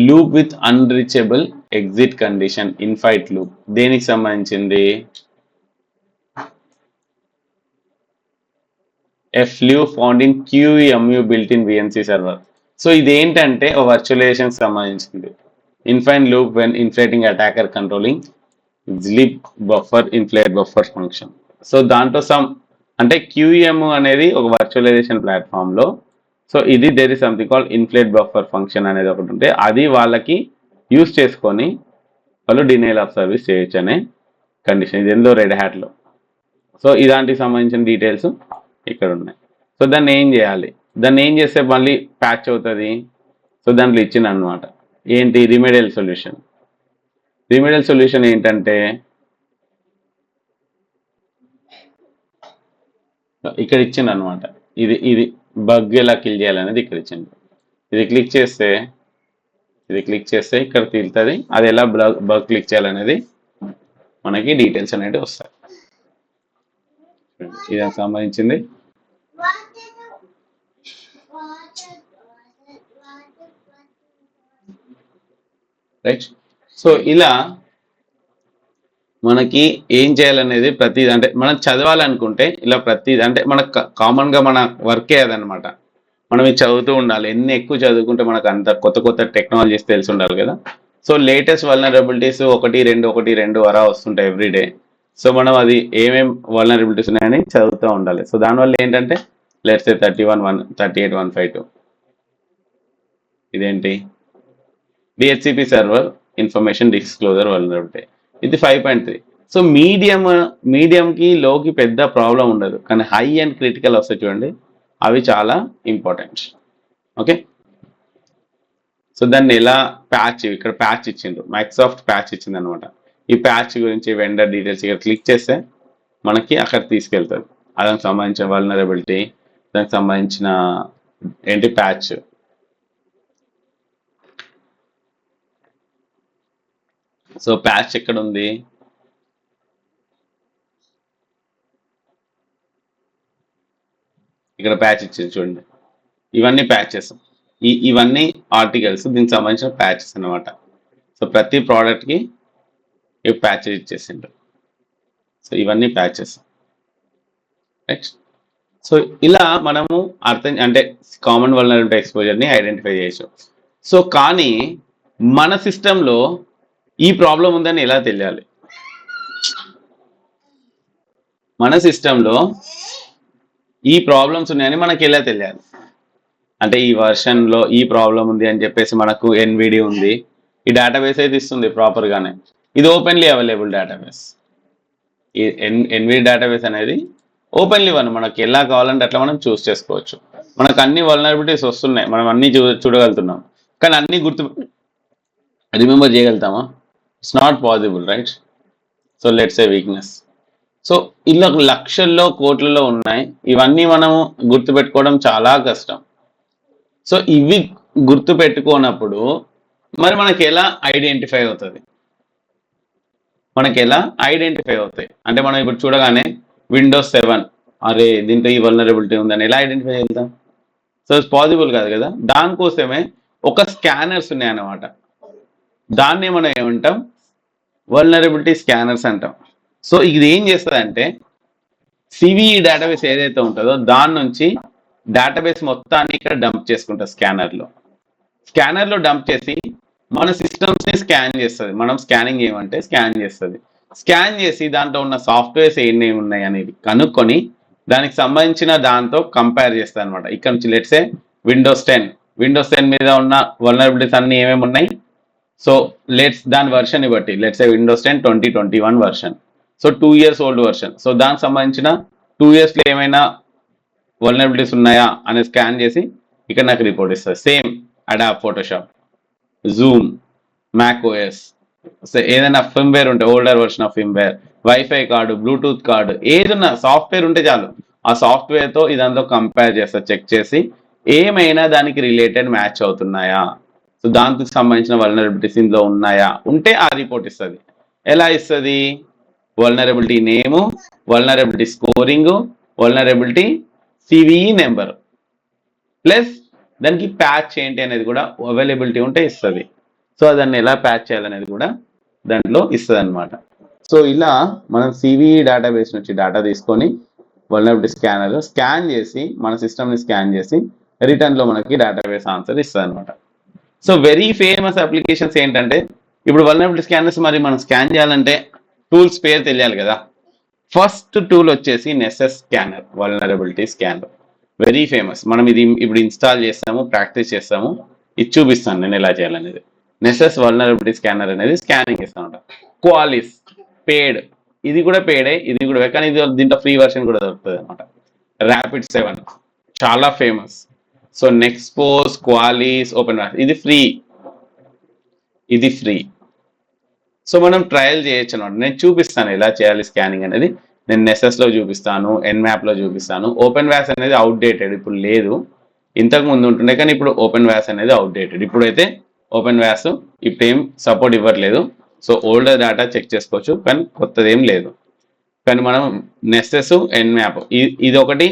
Loop with unreachable exit condition, infinite loop దేనికి సంబంధించింది, flaw found in QEMU built in VNC server. So ఇదేంటంటే ఓ వర్చువలైజేషన్ సంబంధించింది. Infinite loop when inflating attacker controlling zlib buffer inflate buffer function. So దాంట్లో అంటే QEMU అనేది ఒక వర్చువలైజేషన్ ప్లాట్ఫామ్ లో, సో ఇది there is something called inflate buffer function అనేది ఒకటి ఉంటే అది వాళ్ళకి యూస్ చేసుకొని వాళ్ళు డినైల్ ఆఫ్ సర్వీస్ చేయొచ్చు అనే కండిషన్. ఇది ఎందులో రెడ్ హ్యాట్లో. సో ఇలాంటికి సంబంధించిన డీటెయిల్స్ ఇక్కడ ఉన్నాయి. సో దాన్ని ఏం చేయాలి, దాన్ని ఏం చేస్తే మళ్ళీ ప్యాచ్ అవుతుంది. సో దాంట్లో ఇచ్చిన అనమాట ఏంటి రిమెడియల్ సొల్యూషన్. రిమెడియల్ సొల్యూషన్ ఏంటంటే ఇక్కడ ఇచ్చింది అనమాట. ఇది బగ్ ఎలా కిల్ చేయాలనేది ఇక్కడ ఇచ్చింది. ఇది క్లిక్ చేస్తే ఇక్కడ తీరుతుంది. అది ఎలా బగ్ క్లిక్ చేయాలనేది మనకి డీటెయిల్స్ అనేవి వస్తాయి. ఇది సంబంధించింది. రైట్. సో ఇలా మనకి ఏం చేయాలనేది ప్రతిది అంటే మనం చదవాలనుకుంటే ఇలా ప్రతిది అంటే మనకు కామన్గా మన వర్కే అదనమాట. మనం ఇది చదువుతూ ఉండాలి. ఎన్ని ఎక్కువ చదువుకుంటే మనకు అంత కొత్త టెక్నాలజీస్ తెలిసి ఉండాలి కదా. సో లేటెస్ట్ వల్నరబిలిటీస్ 1, 2 అలా వస్తుంటాయి ఎవ్రీడే. సో మనం అది ఏమేం వల్నరబిలిటీస్ ఉన్నాయని చదువుతూ ఉండాలి. సో దానివల్ల ఏంటంటే లెట్స్ 38,152 ఇదేంటి DHCP server information disclosure vulnerability, ఇది 5.3. సో మీడియంకి లోకి పెద్ద ప్రాబ్లం ఉండదు. కానీ హై అండ్ క్రిటికల్ వస్తాయి చూడండి, అవి చాలా ఇంపార్టెంట్. ఓకే. సో దాన్ని ఎలా ఇక్కడ ప్యాచ్ ఇచ్చిండ్రు, మైక్రోసాఫ్ట్ ప్యాచ్ ఇచ్చింది అనమాట. ఈ ప్యాచ్ గురించి వెండర్ డీటెయిల్స్ ఇక్కడ క్లిక్ చేస్తే మనకి అక్కడ తీసుకెళ్తుంది. దానికి సంబంధించిన వల్నరబిలిటీ, దానికి సంబంధించిన ఏంటి ప్యాచ్. సో ప్యాచ్ ఎక్కడ ఉంది, ఇక్కడ ప్యాచ్ ఇచ్చింది చూడండి. ఇవన్నీ ప్యాచెస్, ఇవన్నీ ఆర్టికల్స్ దీనికి సంబంధించిన ప్యాచెస్ అనమాట. సో ప్రతి ప్రోడక్ట్కి ఈ ప్యాచెస్ ఇచ్చేసిండ్రు. సో ఇవన్నీ ప్యాచెస్ రైట్. సో ఇలా మనము అంటే కామన్ వల్నరబిలిటీ ఎక్స్పోజర్ని ఐడెంటిఫై చేయొచ్చు. సో కానీ మన సిస్టంలో ఈ ప్రాబ్లం ఉందని ఎలా తెలియాలి? మన సిస్టంలో ఈ ప్రాబ్లమ్స్ ఉన్నాయని మనకి ఎలా తెలియాలి? అంటే ఈ వర్షన్లో ఈ ప్రాబ్లం ఉంది అని చెప్పేసి మనకు ఎన్విడి ఉంది, ఈ డేటాబేస్ అయితే ఇస్తుంది ప్రాపర్గానే. ఇది ఓపెన్లీ అవైలబుల్ డేటాబేస్. ఈ ఎన్విడి డేటాబేస్ అనేది ఓపెన్లీ మనకి ఎలా కావాలంటే అట్లా మనం చూస్ చేసుకోవచ్చు. మనకు అన్ని వల్నరబిలిటీస్ వస్తున్నాయి, మనం అన్ని చూడగలుగుతున్నాం. కానీ అన్ని రిమెంబర్ చేయగలుగుతామా? It's not possible right. So let's a weakness. So ఇలా లక్షల్లో కోట్లలో ఉన్నాయి, ఇవన్నీ మనము గుర్తుపెట్టుకోవడం చాలా కష్టం. సో ఇవి గుర్తుపెట్టుకోనప్పుడు మరి మనకి ఎలా ఐడెంటిఫై అవుతుంది? అంటే మనం ఇప్పుడు చూడగానే విండోస్ 7 అరే దీంట్లో ఈ వల్నరబిలిటీ ఉందని ఎలా ఐడెంటిఫై చేద్దాం? సో ఇట్స్ పాసిబుల్ కాదు కదా. దానికోసమే ఒక స్కానర్స్ ఉన్నాయన్నమాట. దాన్ని మనం ఏమంటాం? వల్నరబిలిటీ స్కానర్స్ అంటాం. సో ఇది ఏం చేస్తుందంటే సివిఈ డేటాబేస్ ఏదైతే ఉంటుందో దాని నుంచి డేటాబేస్ మొత్తాన్ని ఇక్కడ డంప్ చేసుకుంటాం స్కానర్లో డంప్ చేసి మన సిస్టమ్స్ని స్కాన్ చేస్తుంది. మనం స్కానింగ్ ఏమంటే స్కాన్ చేస్తుంది. స్కాన్ చేసి దాంట్లో ఉన్న సాఫ్ట్వేర్స్ ఏమి ఉన్నాయి అనేది కనుక్కొని దానికి సంబంధించిన దాంతో కంపేర్ చేస్తుంది అనమాట. ఇక్కడ నుంచి లెట్సే విండోస్ 10 మీద ఉన్న వల్నరబిలిటీస్ అన్ని ఏమేమి ఉన్నాయి. సో దాని వర్షన్ బట్టి let's say Windows 10 2021 version. So 2 years old version. So దానికి సంబంధించిన 2 yearsలో ఏమైనా వల్నరబిలిటీస్ ఉన్నాయా అనేది స్కాన్ చేసి ఇక్కడ నాకు రిపోర్ట్ ఇస్తుంది. Same Adobe Photoshop, Zoom, Mac OS, ఏదైనా ఫిమ్వేర్ ఉంటే older version of firmware, wifi card, Bluetooth card, ఏదైనా సాఫ్ట్వేర్ ఉంటే చాలు ఆ సాఫ్ట్వేర్తో ఇదంతా కంపేర్ చేస్తా, చెక్ చేసి ఏమైనా దానికి రిలేటెడ్ మ్యాచ్ అవుతున్నాయా, సో దానికి సంబంధించిన వల్నరబిలిటీస్ ఇందులో ఉన్నాయా, ఉంటే ఆ రిపోర్ట్ ఇస్తుంది. ఎలా ఇస్తుంది? Vulnerability name, vulnerability scoring, vulnerability CVE number plus దానికి ప్యాచ్ ఏంటి అనేది కూడా అవైలబిలిటీ ఉంటే ఇస్తుంది. సో దాన్ని ఎలా ప్యాచ్ చేయాలనేది కూడా దాంట్లో ఇస్తుంది అనమాట. సో ఇలా మనం సివిఈ డేటాబేస్ నుంచి డేటా తీసుకొని వల్నరబిలిటీ స్కానర్ స్కాన్ చేసి మన సిస్టమ్ని స్కాన్ చేసి రిటర్న్లో మనకి డేటాబేస్ ఆన్సర్ ఇస్తుంది అనమాట. సో వెరీ ఫేమస్ అప్లికేషన్స్ ఏంటంటే ఇప్పుడు వల్నరబిలిటీ స్కానర్స్ మరి మనం స్కాన్ చేయాలంటే టూల్స్ పేరు తెలియాలి కదా. ఫస్ట్ టూల్ వచ్చేసి Nessus scanner, vulnerability scanner, very famous. మనం ఇది ఇప్పుడు ఇన్స్టాల్ చేస్తాము, ప్రాక్టీస్ చేస్తాము, ఇది చూపిస్తాను నేను ఎలా చేయాలనేది. నెసెస్ వల్నరబిలిటీ స్కానర్ అనేది స్కానింగ్ ఇస్తాను. క్వాలిస్ పేడ్, ఇది కూడా పేడే, ఇది కూడా, కానీ ఇది దీంట్లో ఫ్రీ వర్షన్ కూడా దొరుకుతుంది అనమాట. ర్యాపిడ్ 7 చాలా famous. So Nexpose, Qualys, OpenVAS ఇది ఫ్రీ. సో మనం ట్రయల్ చేయొచ్చు అనమాట. నేను చూపిస్తాను ఎలా చేయాలి స్కానింగ్ అనేది. నేను నెసెస్లో చూపిస్తాను, ఎన్మ్యాప్లో చూపిస్తాను. ఓపెన్ వ్యాస్ అనేది అవుట్డేటెడ్, ఇప్పుడు లేదు, ఇంతకు ముందు ఉంటుండే, కానీ ఇప్పుడు ఓపెన్ వ్యాస్ అనేది అవుట్డేటెడ్. ఇప్పుడైతే ఓపెన్ వ్యాస్ ఇప్పుడు ఏం సపోర్ట్ ఇవ్వట్లేదు. సో ఓల్డర్ డేటా చెక్ చేసుకోవచ్చు, కానీ కొత్తది ఏం లేదు. కానీ మనం నెసెస్, ఎన్మ్యాప్ ఇది ఒకటి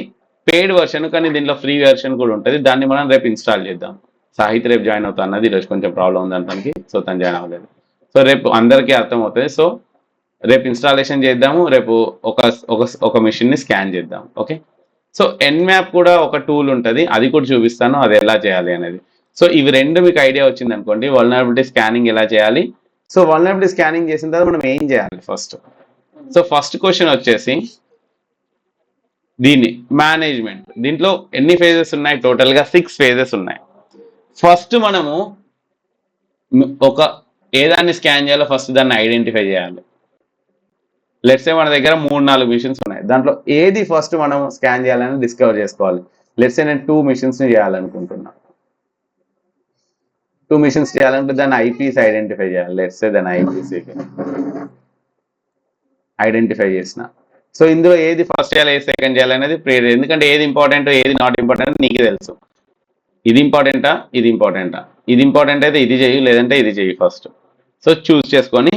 పెయిడ్ వర్షన్, కానీ దీంట్లో ఫ్రీ వర్షన్ కూడా ఉంటుంది. దాన్ని మనం రేపు ఇన్స్టాల్ చేద్దాం. సాహిత్ రేపు జాయిన్ అవుతా అన్నది, ఈరోజు కొంచెం ప్రాబ్లం ఉంది అంటానికి, సో తను జాయిన్ అవ్వలేదు. సో రేపు అందరికీ అర్థమవుతుంది. సో రేపు ఇన్స్టాలేషన్ చేద్దాము, రేపు ఒక మిషన్ని స్కాన్ చేద్దాం. ఓకే. సో ఎన్మ్యాప్ కూడా ఒక టూల్ ఉంటుంది, అది కూడా చూపిస్తాను, అది ఎలా చేయాలి అనేది. సో ఇవి రెండు మీకు ఐడియా వచ్చింది అనుకోండి, వల్నరబిలిటీ స్కానింగ్ ఎలా చేయాలి. సో వల్నరబిలిటీ స్కానింగ్ చేసిన తర్వాత మనం ఏం చేయాలి ఫస్ట్. సో ఫస్ట్ క్వశ్చన్ వచ్చేసి దీన్ని మేనేజ్మెంట్. దీంట్లో ఎన్ని ఫేజెస్ ఉన్నాయి? టోటల్గా 6 ఫేజెస్ ఉన్నాయి. ఫస్ట్ మనము ఏదాన్ని స్కాన్ చేయాలో ఫస్ట్ దాన్ని ఐడెంటిఫై చేయాలి. లెట్స్ సే మన దగ్గర 3-4 మిషన్స్ ఉన్నాయి, దాంట్లో ఏది ఫస్ట్ మనం స్కాన్ చేయాలని డిస్కవర్ చేసుకోవాలి. లెట్స్ సే నేను 2 మిషన్స్ని చేయాలనుకుంటున్నా. 2 మిషన్స్ చేయాలంటే దాన్ని ఐపీస్ ఐడెంటిఫై చేయాలి. లెట్స్ సే దాన్ని ఐపీసీ ఐడెంటిఫై చేసిన. సో ఇందులో ఏది ఫస్ట్ చేయాలి, ఏది సెకండ్ చేయాలి అనేది ప్రేర్, ఎందుకంటే ఏది ఇంపార్టెంట్ ఏది నాట్ ఇంపార్టెంట్ నీకు తెలుసు. ఇది ఇంపార్టెంటా, ఇది ఇంపార్టెంటా, ఇది ఇంపార్టెంట్ అయితే ఇది చేయి, లేదంటే ఇది చేయి ఫస్ట్. సో చూస్ చేసుకొని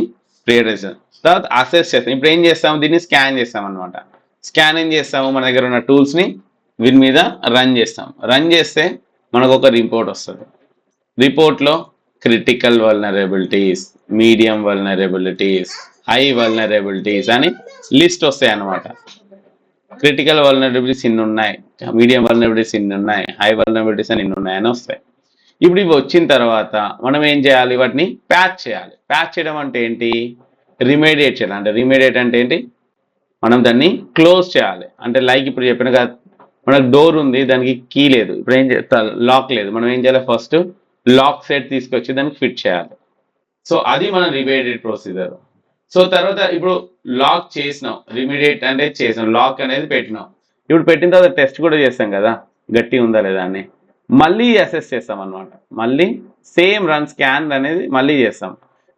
ప్రియారిటైజేషన్ తర్వాత అసెస్ చేస్తాం. ఇప్పుడు ఏం చేస్తాము, దీన్ని స్కాన్ చేస్తాం అనమాట. స్కాన్ ఏం చేస్తాము, మన దగ్గర ఉన్న టూల్స్ని వీటి మీద రన్ చేస్తాం. రన్ చేస్తే మనకు ఒక రిపోర్ట్ వస్తుంది. రిపోర్ట్లో critical vulnerabilities, medium vulnerabilities, high vulnerabilities అని లిస్ట్ వస్తాయి అన్నమాట. క్రిటికల్ వల్నరబిలిటీస్ ఇన్ని ఉన్నాయి, మీడియం వల్నరబిలిటీస్ ఇన్ని ఉన్నాయి, హై వల్నరబిలిటీస్ అని ఇన్ని ఉన్నాయని వస్తాయి. ఇప్పుడు ఇవి వచ్చిన తర్వాత మనం ఏం చేయాలి, వాటిని ప్యాచ్ చేయాలి. ప్యాచ్ చేయడం అంటే ఏంటి, రిమేడియేట్ చేయాలి. అంటే రిమేడియేట్ అంటే ఏంటి, మనం దాన్ని క్లోజ్ చేయాలి. అంటే లైక్ ఇప్పుడు చెప్పిన కదా, మనకు డోర్ ఉంది, దానికి కీ లేదు, ఇప్పుడు ఏం చేస్తా, లాక్ లేదు, మనం ఏం చేయాలి, ఫస్ట్ లాక్ సెట్ తీసుకొచ్చి దానికి ఫిట్ చేయాలి. సో అది మన రిమేడియేట్ ప్రొసీజర్. సో తర్వాత ఇప్పుడు లాక్ చేసినాం, రిమీడియేట్ అంటే చేసినాం, లాక్ అనేది పెట్టినాం. ఇప్పుడు పెట్టిన తర్వాత టెస్ట్ కూడా చేస్తాం కదా, గట్టి ఉందా లేదా అని, మళ్ళీ అసెస్ చేస్తాం అనమాట. మళ్ళీ సేమ్ రన్ స్కాన్ అనేది మళ్ళీ చేస్తాం.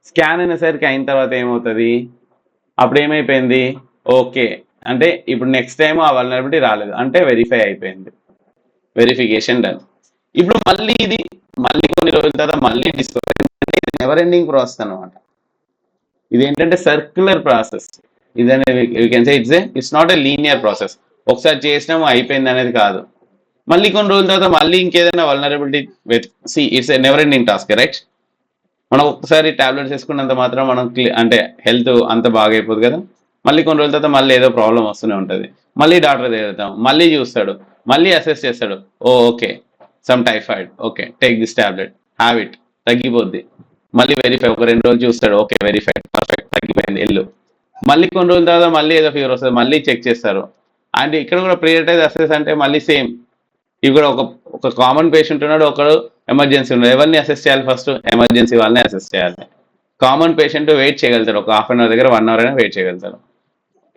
స్కాన్ అనేసరికి అయిన తర్వాత ఏమవుతుంది, అప్పుడు ఏమైపోయింది, ఓకే అంటే ఇప్పుడు నెక్స్ట్ టైం ఆ వల్నరబిలిటీ రాలేదు అంటే వెరిఫై అయిపోయింది, వెరిఫికేషన్ డన్. ఇప్పుడు మళ్ళీ ఇది మళ్ళీ కొన్ని రోజుల తర్వాత మళ్ళీ డిస్కవర్, ఇది నెవర్ ఎండింగ్ ప్రాసెస్ అనమాట. ఇది ఏంటంటే సర్క్యులర్ ప్రాసెస్. ఇదనేది you can say it's not a linear process. ఒకసారి చేసినాము అయిపోయింది అనేది కాదు, మళ్ళీ కొన్ని రోజుల తర్వాత మళ్ళీ ఇంకేదైనా vulnerability it's a never ending task, right. మనం ఒకసారి టాబ్లెట్స్ వేసుకున్నంత మాత్రం మనం అంటే హెల్త్ అంత బాగా అయిపోదు కదా, మళ్ళీ కొన్ని రోజుల తర్వాత మళ్ళీ ఏదో ప్రాబ్లం వస్తూనే ఉంటుంది. మళ్ళీ డాక్టర్ దగ్గర మళ్ళీ చూస్తాడు, మళ్ళీ అసెస్ చేస్తాడు, okay some typhoid, okay take this tablet, have it, తగ్గిపోద్ది. మళ్ళీ వెరిఫై, ఒక 2 రోజులు చూస్తాడు, ఓకే వెరిఫైడ్, పర్ఫెక్ట్, తగ్గిపోయింది, ఎల్లు. మళ్ళీ కొన్ని రోజుల తర్వాత మళ్ళీ ఏదో ఫీవర్ వస్తుంది, మళ్ళీ చెక్ చేస్తారు. అండ్ ఇక్కడ కూడా ప్రియారిటైజ్ అసెస్ అంటే మళ్ళీ సేమ్. ఇవి కూడా ఒక కామన్ పేషెంట్ ఉన్నాడు, ఒకడు ఎమర్జెన్సీ ఉన్నాడు, ఎవరిని అసెస్ చేయాలి, ఫస్ట్ ఎమర్జెన్సీ వాళ్ళని అసెస్ చేయాలి. కామన్ పేషెంట్ వెయిట్ చేయగలుగుతాడు, ఒక హాఫ్ అన్ అవర్ దగ్గర 1 అవర్ అయినా వెయిట్ చేయగలుగుతాడు.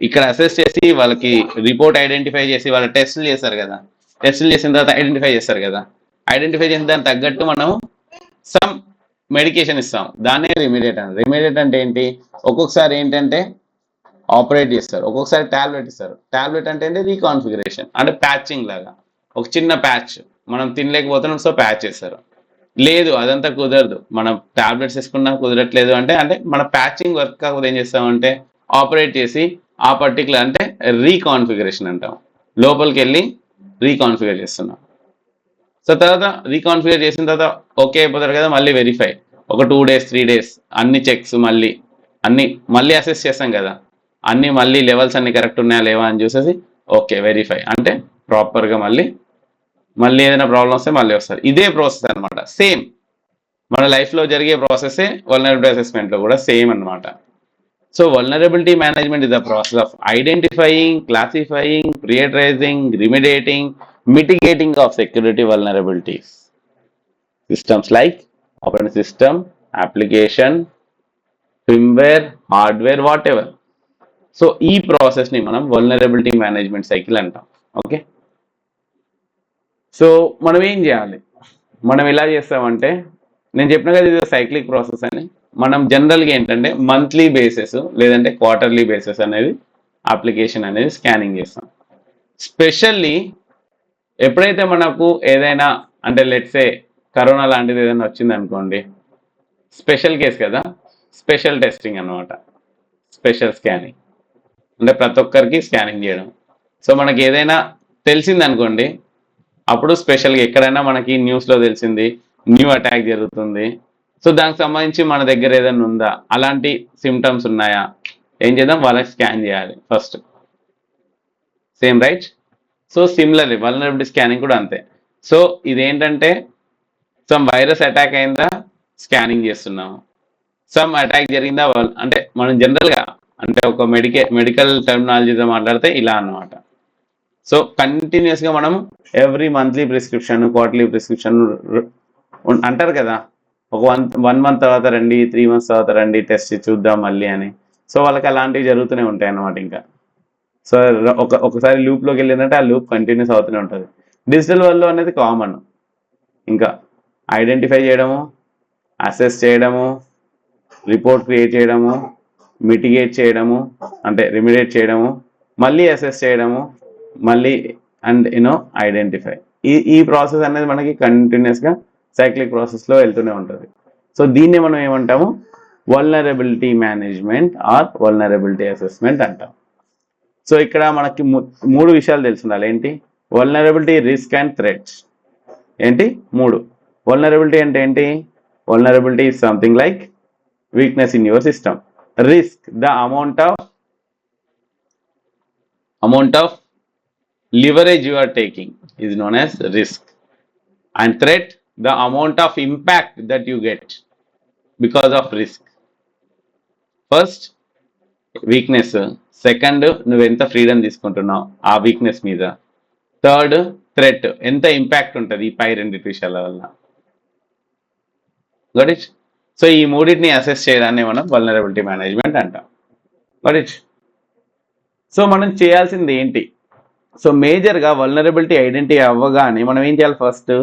ఇక్కడ అసెస్ చేసి వాళ్ళకి రిపోర్ట్ ఐడెంటిఫై చేసి వాళ్ళ టెస్టులు చేస్తారు కదా, టెస్టులు చేసిన తర్వాత ఐడెంటిఫై చేస్తారు కదా, ఐడెంటిఫై చేసిన దానికి తగ్గట్టు మనం సమ్ మెడికేషన్ ఇస్తాం, దాన్నే రిమీడియేట్ అంటారు. రిమీడియేట్ అంటే ఏంటి, ఒక్కొక్కసారి ఏంటంటే ఆపరేట్ చేస్తారు, ఒక్కొక్కసారి టాబ్లెట్ ఇస్తారు. టాబ్లెట్ అంటే రీకాన్ఫిగరేషన్, అంటే ప్యాచింగ్ లాగా, ఒక చిన్న ప్యాచ్, మనం తినలేకపోతున్నాం సో ప్యాచ్ చేస్తారు. లేదు అదంతా కుదరదు, మనం టాబ్లెట్స్ వేసుకున్నా కుదరట్లేదు అంటే అంటే మన ప్యాచింగ్ వర్క్ కాకపోతే ఏం చేస్తామంటే ఆపరేట్ చేసి ఆ పర్టికులర్ అంటే రీకాన్ఫిగరేషన్ అంటాం, లోపలికి వెళ్ళి రీకాన్ఫిగర్ చేస్తున్నాం. సో తర్వాత రీకాన్ఫిగర్ చేసిన తర్వాత ఓకే అయిపోతారు కదా, మళ్ళీ వెరిఫై, ఒక 2 days 3 days అన్ని చెక్స్ మళ్ళీ అన్ని మళ్ళీ అసెస్ చేస్తాం కదా, అన్ని మళ్ళీ లెవెల్స్ అన్ని కరెక్ట్ ఉన్నాయా లేవా అని చూసేసి ఓకే వెరిఫై అంటే ప్రాపర్గా మళ్ళీ మళ్ళీ ఏదైనా ప్రాబ్లం వస్తే మళ్ళీ వస్తారు. ఇదే ప్రాసెస్ అనమాట, సేమ్ మన లైఫ్లో జరిగే ప్రాసెసే వల్నరబిలిటీ అసెస్మెంట్లో కూడా సేమ్ అనమాట. So vulnerability management is the process of identifying, classifying, prioritising, remediating, mitigating of security vulnerabilities. Systems like operating system, application, firmware, hardware, whatever. So ఈ ప్రాసెస్ని మనం వల్నరబిలిటీ మేనేజ్మెంట్ సైకిల్ అంటాం. ఓకే, సో మనం ఏం చేయాలి, మనం ఎలా చేస్తామంటే నేను చెప్పిన కదా ఇది సైక్లిక్ ప్రాసెస్ అని. మనం జనరల్గా ఏంటంటే మంత్లీ బేసిస్ లేదంటే క్వార్టర్లీ బేసిస్ అనేది అప్లికేషన్ అనేది స్కానింగ్ చేస్తాం. స్పెషల్లీ ఎప్పుడైతే మనకు ఏదైనా అంటే లెట్సే కరోనా లాంటిది ఏదైనా వచ్చింది అనుకోండి, స్పెషల్ కేసు కదా, స్పెషల్ టెస్టింగ్ అనమాట, స్పెషల్ స్కానింగ్ అంటే ప్రతి ఒక్కరికి స్కానింగ్ చేయడం. సో మనకి ఏదైనా తెలిసింది అనుకోండి, అప్పుడు స్పెషల్గా ఎక్కడైనా మనకి న్యూస్లో తెలిసింది న్యూ అటాక్ జరుగుతుంది, సో దానికి సంబంధించి మన దగ్గర ఏదైనా ఉందా, అలాంటి సిమ్టమ్స్ ఉన్నాయా, ఏం చేద్దాం, వాళ్ళకి స్కాన్ చేయాలి first. Same right. So similarly vulnerability scanning కూడా అంతే. సో ఇదేంటంటే సమ్ వైరస్ అటాక్ అయిందా స్కానింగ్ చేస్తున్నాము, సమ్ అటాక్ జరిగిందా అంటే మనం జనరల్గా అంటే ఒక మెడికల్ టెర్మినాలజీతో మాట్లాడితే ఇలా అన్నమాట. సో కంటిన్యూస్గా మనం every monthly prescription, quarterly prescription అంటారు కదా, ఒక 1 month తర్వాత రండి, 3 months తర్వాత రండి టెస్ట్ చూద్దాం మళ్ళీ అని. సో వాళ్ళకి అలాంటివి జరుగుతూనే ఉంటాయి అన్నమాట. ఇంకా సో ఒకసారి లూప్లోకి వెళ్ళిందంటే ఆ లూప్ కంటిన్యూస్ అవుతూనే ఉంటుంది. డిజిటల్ వరల్డ్లో అనేది కామన్, ఇంకా ఐడెంటిఫై చేయడము, అసెస్ చేయడము, రిపోర్ట్ క్రియేట్ చేయడము, మిటిగేట్ చేయడము అంటే రిమిడియేట్ చేయడము, మళ్ళీ అసెస్ చేయడము, మళ్ళీ అండ్ ఐడెంటిఫై. ఈ ప్రాసెస్ అనేది మనకి కంటిన్యూస్గా సైక్లిక్ ప్రాసెస్లో వెళ్తూనే ఉంటుంది. సో దీన్ని మనం ఏమంటాము, vulnerability management are vulnerability assessment అంటాం. సో ఇక్కడ మనకి 3 విషయాలు తెలుసుండాలి. ఏంటి, వల్నరబిలిటీ, రిస్క్ అండ్ థ్రెట్స్. ఏంటి 3, వల్నరబిలిటీ అంటే ఏంటి? Vulnerability is something like weakness in your system. Risk, the amount of leverage you are taking is known as risk. And threat, the amount of impact that you get because of risk. First, weakness. Second, నువ్వు ఎంత freedom తీసుకుంటున్నావు ఆ weakness మీద. Third, threat, ఎంత impact ఉంటుంది ఈ పై రెండు విషయాల వల్ల. Got it? సో ఈ మూడింటిని అసెస్ చేయడాన్ని మనం వల్నరబిలిటీ మేనేజ్మెంట్ అంటాం. Got it? సో మనం చేయాల్సింది ఏంటి? సో మేజర్గా వల్నరబిలిటీ ఐడెంటిటీ అవ్వగానే మనం ఏం చేయాలి? ఫస్ట్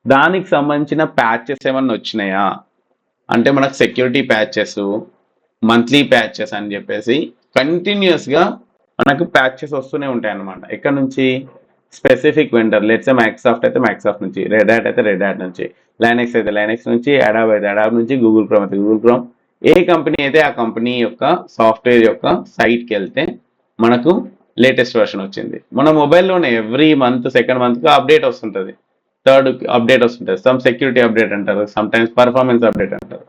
దానికి సంబంధించిన ప్యాచెస్ ఏమన్నా వచ్చినాయా అంటే మనకు సెక్యూరిటీ ప్యాచెస్, మంత్లీ ప్యాచెస్ అని చెప్పేసి కంటిన్యూస్గా మనకు ప్యాచెస్ వస్తూనే ఉంటాయి అన్నమాట. ఎక్కడ నుంచి? Specific vendor. లెట్స్ మైక్రోసాఫ్ట్ అయితే మైక్రోసాఫ్ట్ నుంచి, రెడ్ హ్యాట్ అయితే రెడ్ హ్యాట్ నుంచి, లైనెక్స్ అయితే లైనెక్స్ నుంచి, అడాబ్ అయితే అడాబ్ నుంచి, గూగుల్ క్రోమ్ అయితే గూగుల్ క్రోమ్. ఏ కంపెనీ అయితే ఆ కంపెనీ యొక్క సాఫ్ట్వేర్ యొక్క సైట్కి వెళ్తే మనకు లేటెస్ట్ వర్షన్ వచ్చింది. మన మొబైల్లోనే ఎవ్రీ మంత్ సెకండ్ మంత్కి అప్డేట్ వస్తుంటుంది, థర్డ్ అప్డేట్ వస్తుంటుంది. సమ్ సెక్యూరిటీ అప్డేట్ అంటారు, సమ్ టైమ్స్ పర్ఫార్మెన్స్ అప్డేట్ అంటారు,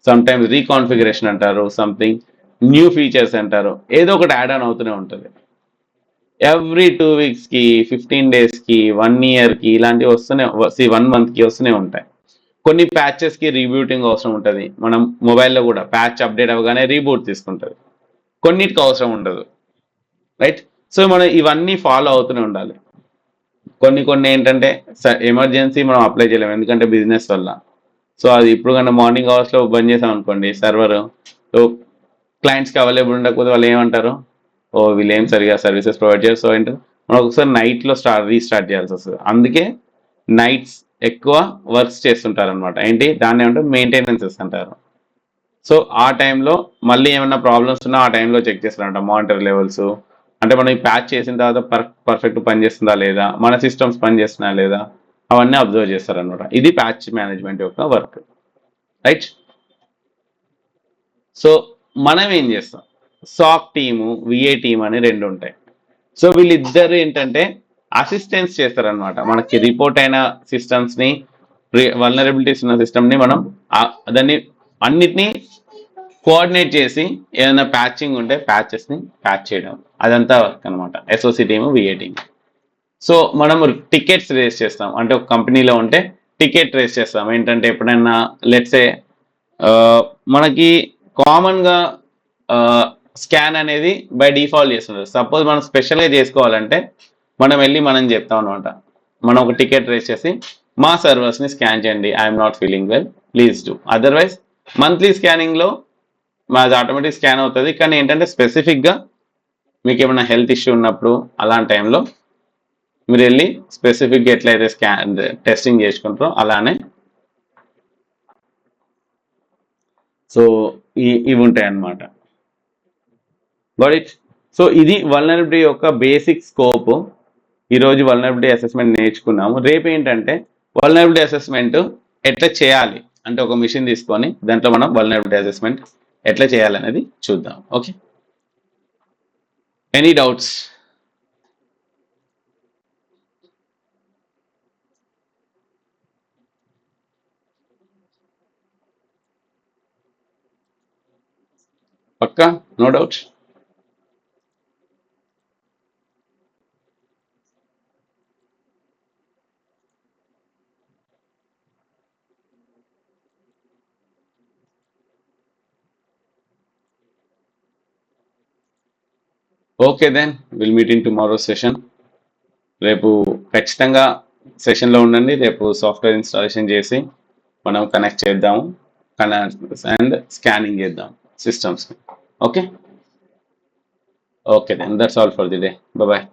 సమ్ టైమ్స్ రీకాన్ఫిగరేషన్ అంటారు, సంథింగ్ న్యూ ఫీచర్స్ అంటారు. ఏదో ఒకటి యాడ్ ఆన్ అవుతూనే ఉంటుంది. ఎవ్రీ 2 వీక్స్కి, 15 డేస్కి, 1 ఇయర్కి ఇలాంటివి వస్తూనే, 1 మంత్కి వస్తూనే ఉంటాయి. కొన్ని ప్యాచెస్కి రీబూటింగ్ అవసరం ఉంటుంది. మనం మొబైల్లో కూడా ప్యాచ్ అప్డేట్ అవ్వగానే రీబూట్ తీసుకుంటుంది. కొన్నిటికి అవసరం ఉండదు, రైట్? సో మనం ఇవన్నీ ఫాలో అవుతూనే ఉండాలి. కొన్ని ఏంటంటే ఎమర్జెన్సీ మనం అప్లై చేయలేము ఎందుకంటే బిజినెస్ వల్ల. సో అది ఇప్పుడు కన్నా మార్నింగ్ అవర్స్లో బంద్ చేసాం అనుకోండి సర్వర్, సో క్లయింట్స్కి అవైలబుల్ ఉండకపోతే వాళ్ళు ఏమంటారు? ఓ వీళ్ళు ఏం సరిగా సర్వీసెస్ ప్రొవైడ్ చేస్తారు. సో ఏంటంటే మనం ఒకసారి నైట్లో రీస్టార్ట్ చేయాల్సి వస్తుంది. అందుకే నైట్స్ ఎక్కువ వర్క్స్ చేస్తుంటారు అనమాట. ఏంటి దాన్ని ఏమంటే మెయింటెనెన్సెస్ అంటారు. సో ఆ టైంలో మళ్ళీ ఏమైనా ప్రాబ్లమ్స్ ఉన్నా ఆ టైంలో చెక్ చేస్తారంట. మానిటర్ లెవెల్స్ అంటే మనం ఈ ప్యాచ్ చేసిన తర్వాత పర్ఫెక్ట్ పనిచేస్తుందా లేదా, మన సిస్టమ్స్ పనిచేస్తున్నా లేదా, అవన్నీ అబ్జర్వ్ చేస్తారనమాట. ఇది ప్యాచ్ మేనేజ్మెంట్ యొక్క వర్క్, రైట్? సో మనం ఏం చేస్తాం? సాక్ టీము, విఏ టీమ్ అని రెండు ఉంటాయి. సో వీళ్ళిద్దరు ఏంటంటే అసిస్టెన్స్ చేస్తారనమాట. మనకి రిపోర్ట్ అయిన సిస్టమ్స్ని, వల్నరబిలిటీస్ ఉన్న సిస్టమ్ని మనం దాన్ని అన్నిటినీ కోఆర్డినేట్ చేసి ఏదైనా ప్యాచింగ్ ఉంటే ప్యాచెస్ని ప్యాచ్ చేయడం, అదంతా వర్క్ అనమాట. SOC team, VA team. So మనము టికెట్స్ రేస్ చేస్తాం. అంటే ఒక కంపెనీలో ఉంటే టికెట్ రేస్ చేస్తాం. ఏంటంటే ఎప్పుడైనా లెట్సే మనకి కామన్గా స్కాన్ అనేది బై డిఫాల్ట్ చేస్తుంది. సపోజ్ మనం స్పెషల్గా చేసుకోవాలంటే మనం చెప్తాం అనమాట. మనం ఒక టికెట్ రేస్ చేసి మా సర్వర్స్ని స్కాన్ చేయండి, I'm not feeling well, please do. Otherwise monthly స్కానింగ్లో మాది ఆటోమేటిక్ స్కాన్ అవుతుంది. కానీ ఏంటంటే స్పెసిఫిక్గా మీకు ఏమైనా హెల్త్ ఇష్యూ ఉన్నప్పుడు అలాంటి టైంలో మీరు వెళ్ళి స్పెసిఫిక్గా ఎట్లయితే స్కాన్ టెస్టింగ్ చేసుకుంటారో అలానే సో ఇవి ఉంటాయి అన్నమాట. Got it? సో ఇది వల్నరబిలిటీ యొక్క బేసిక్ స్కోప్. ఈరోజు వల్నరబిలిటీ అసెస్మెంట్ నేర్చుకున్నాము. రేపు ఏంటంటే వల్నరబిలిటీ అసెస్మెంట్ ఎట్లా చేయాలి అంటే ఒక మిషన్ తీసుకొని దాంట్లో మనం వల్నరబిలిటీ అసెస్మెంట్ ఎట్లా చేయాలనేది చూద్దాం. Okay, any doubts? పక్కా? No doubts? Okay then will meet in tomorrow session. రేపు ఖచ్చితంగా సెషన్లో ఉండండి. రేపు సాఫ్ట్వేర్ ఇన్స్టాలేషన్ చేసి మనం కనెక్ట్ చేద్దాము అండ్ స్కానింగ్ చేద్దాం systems. Okay, okay then that's all for the day. Bye.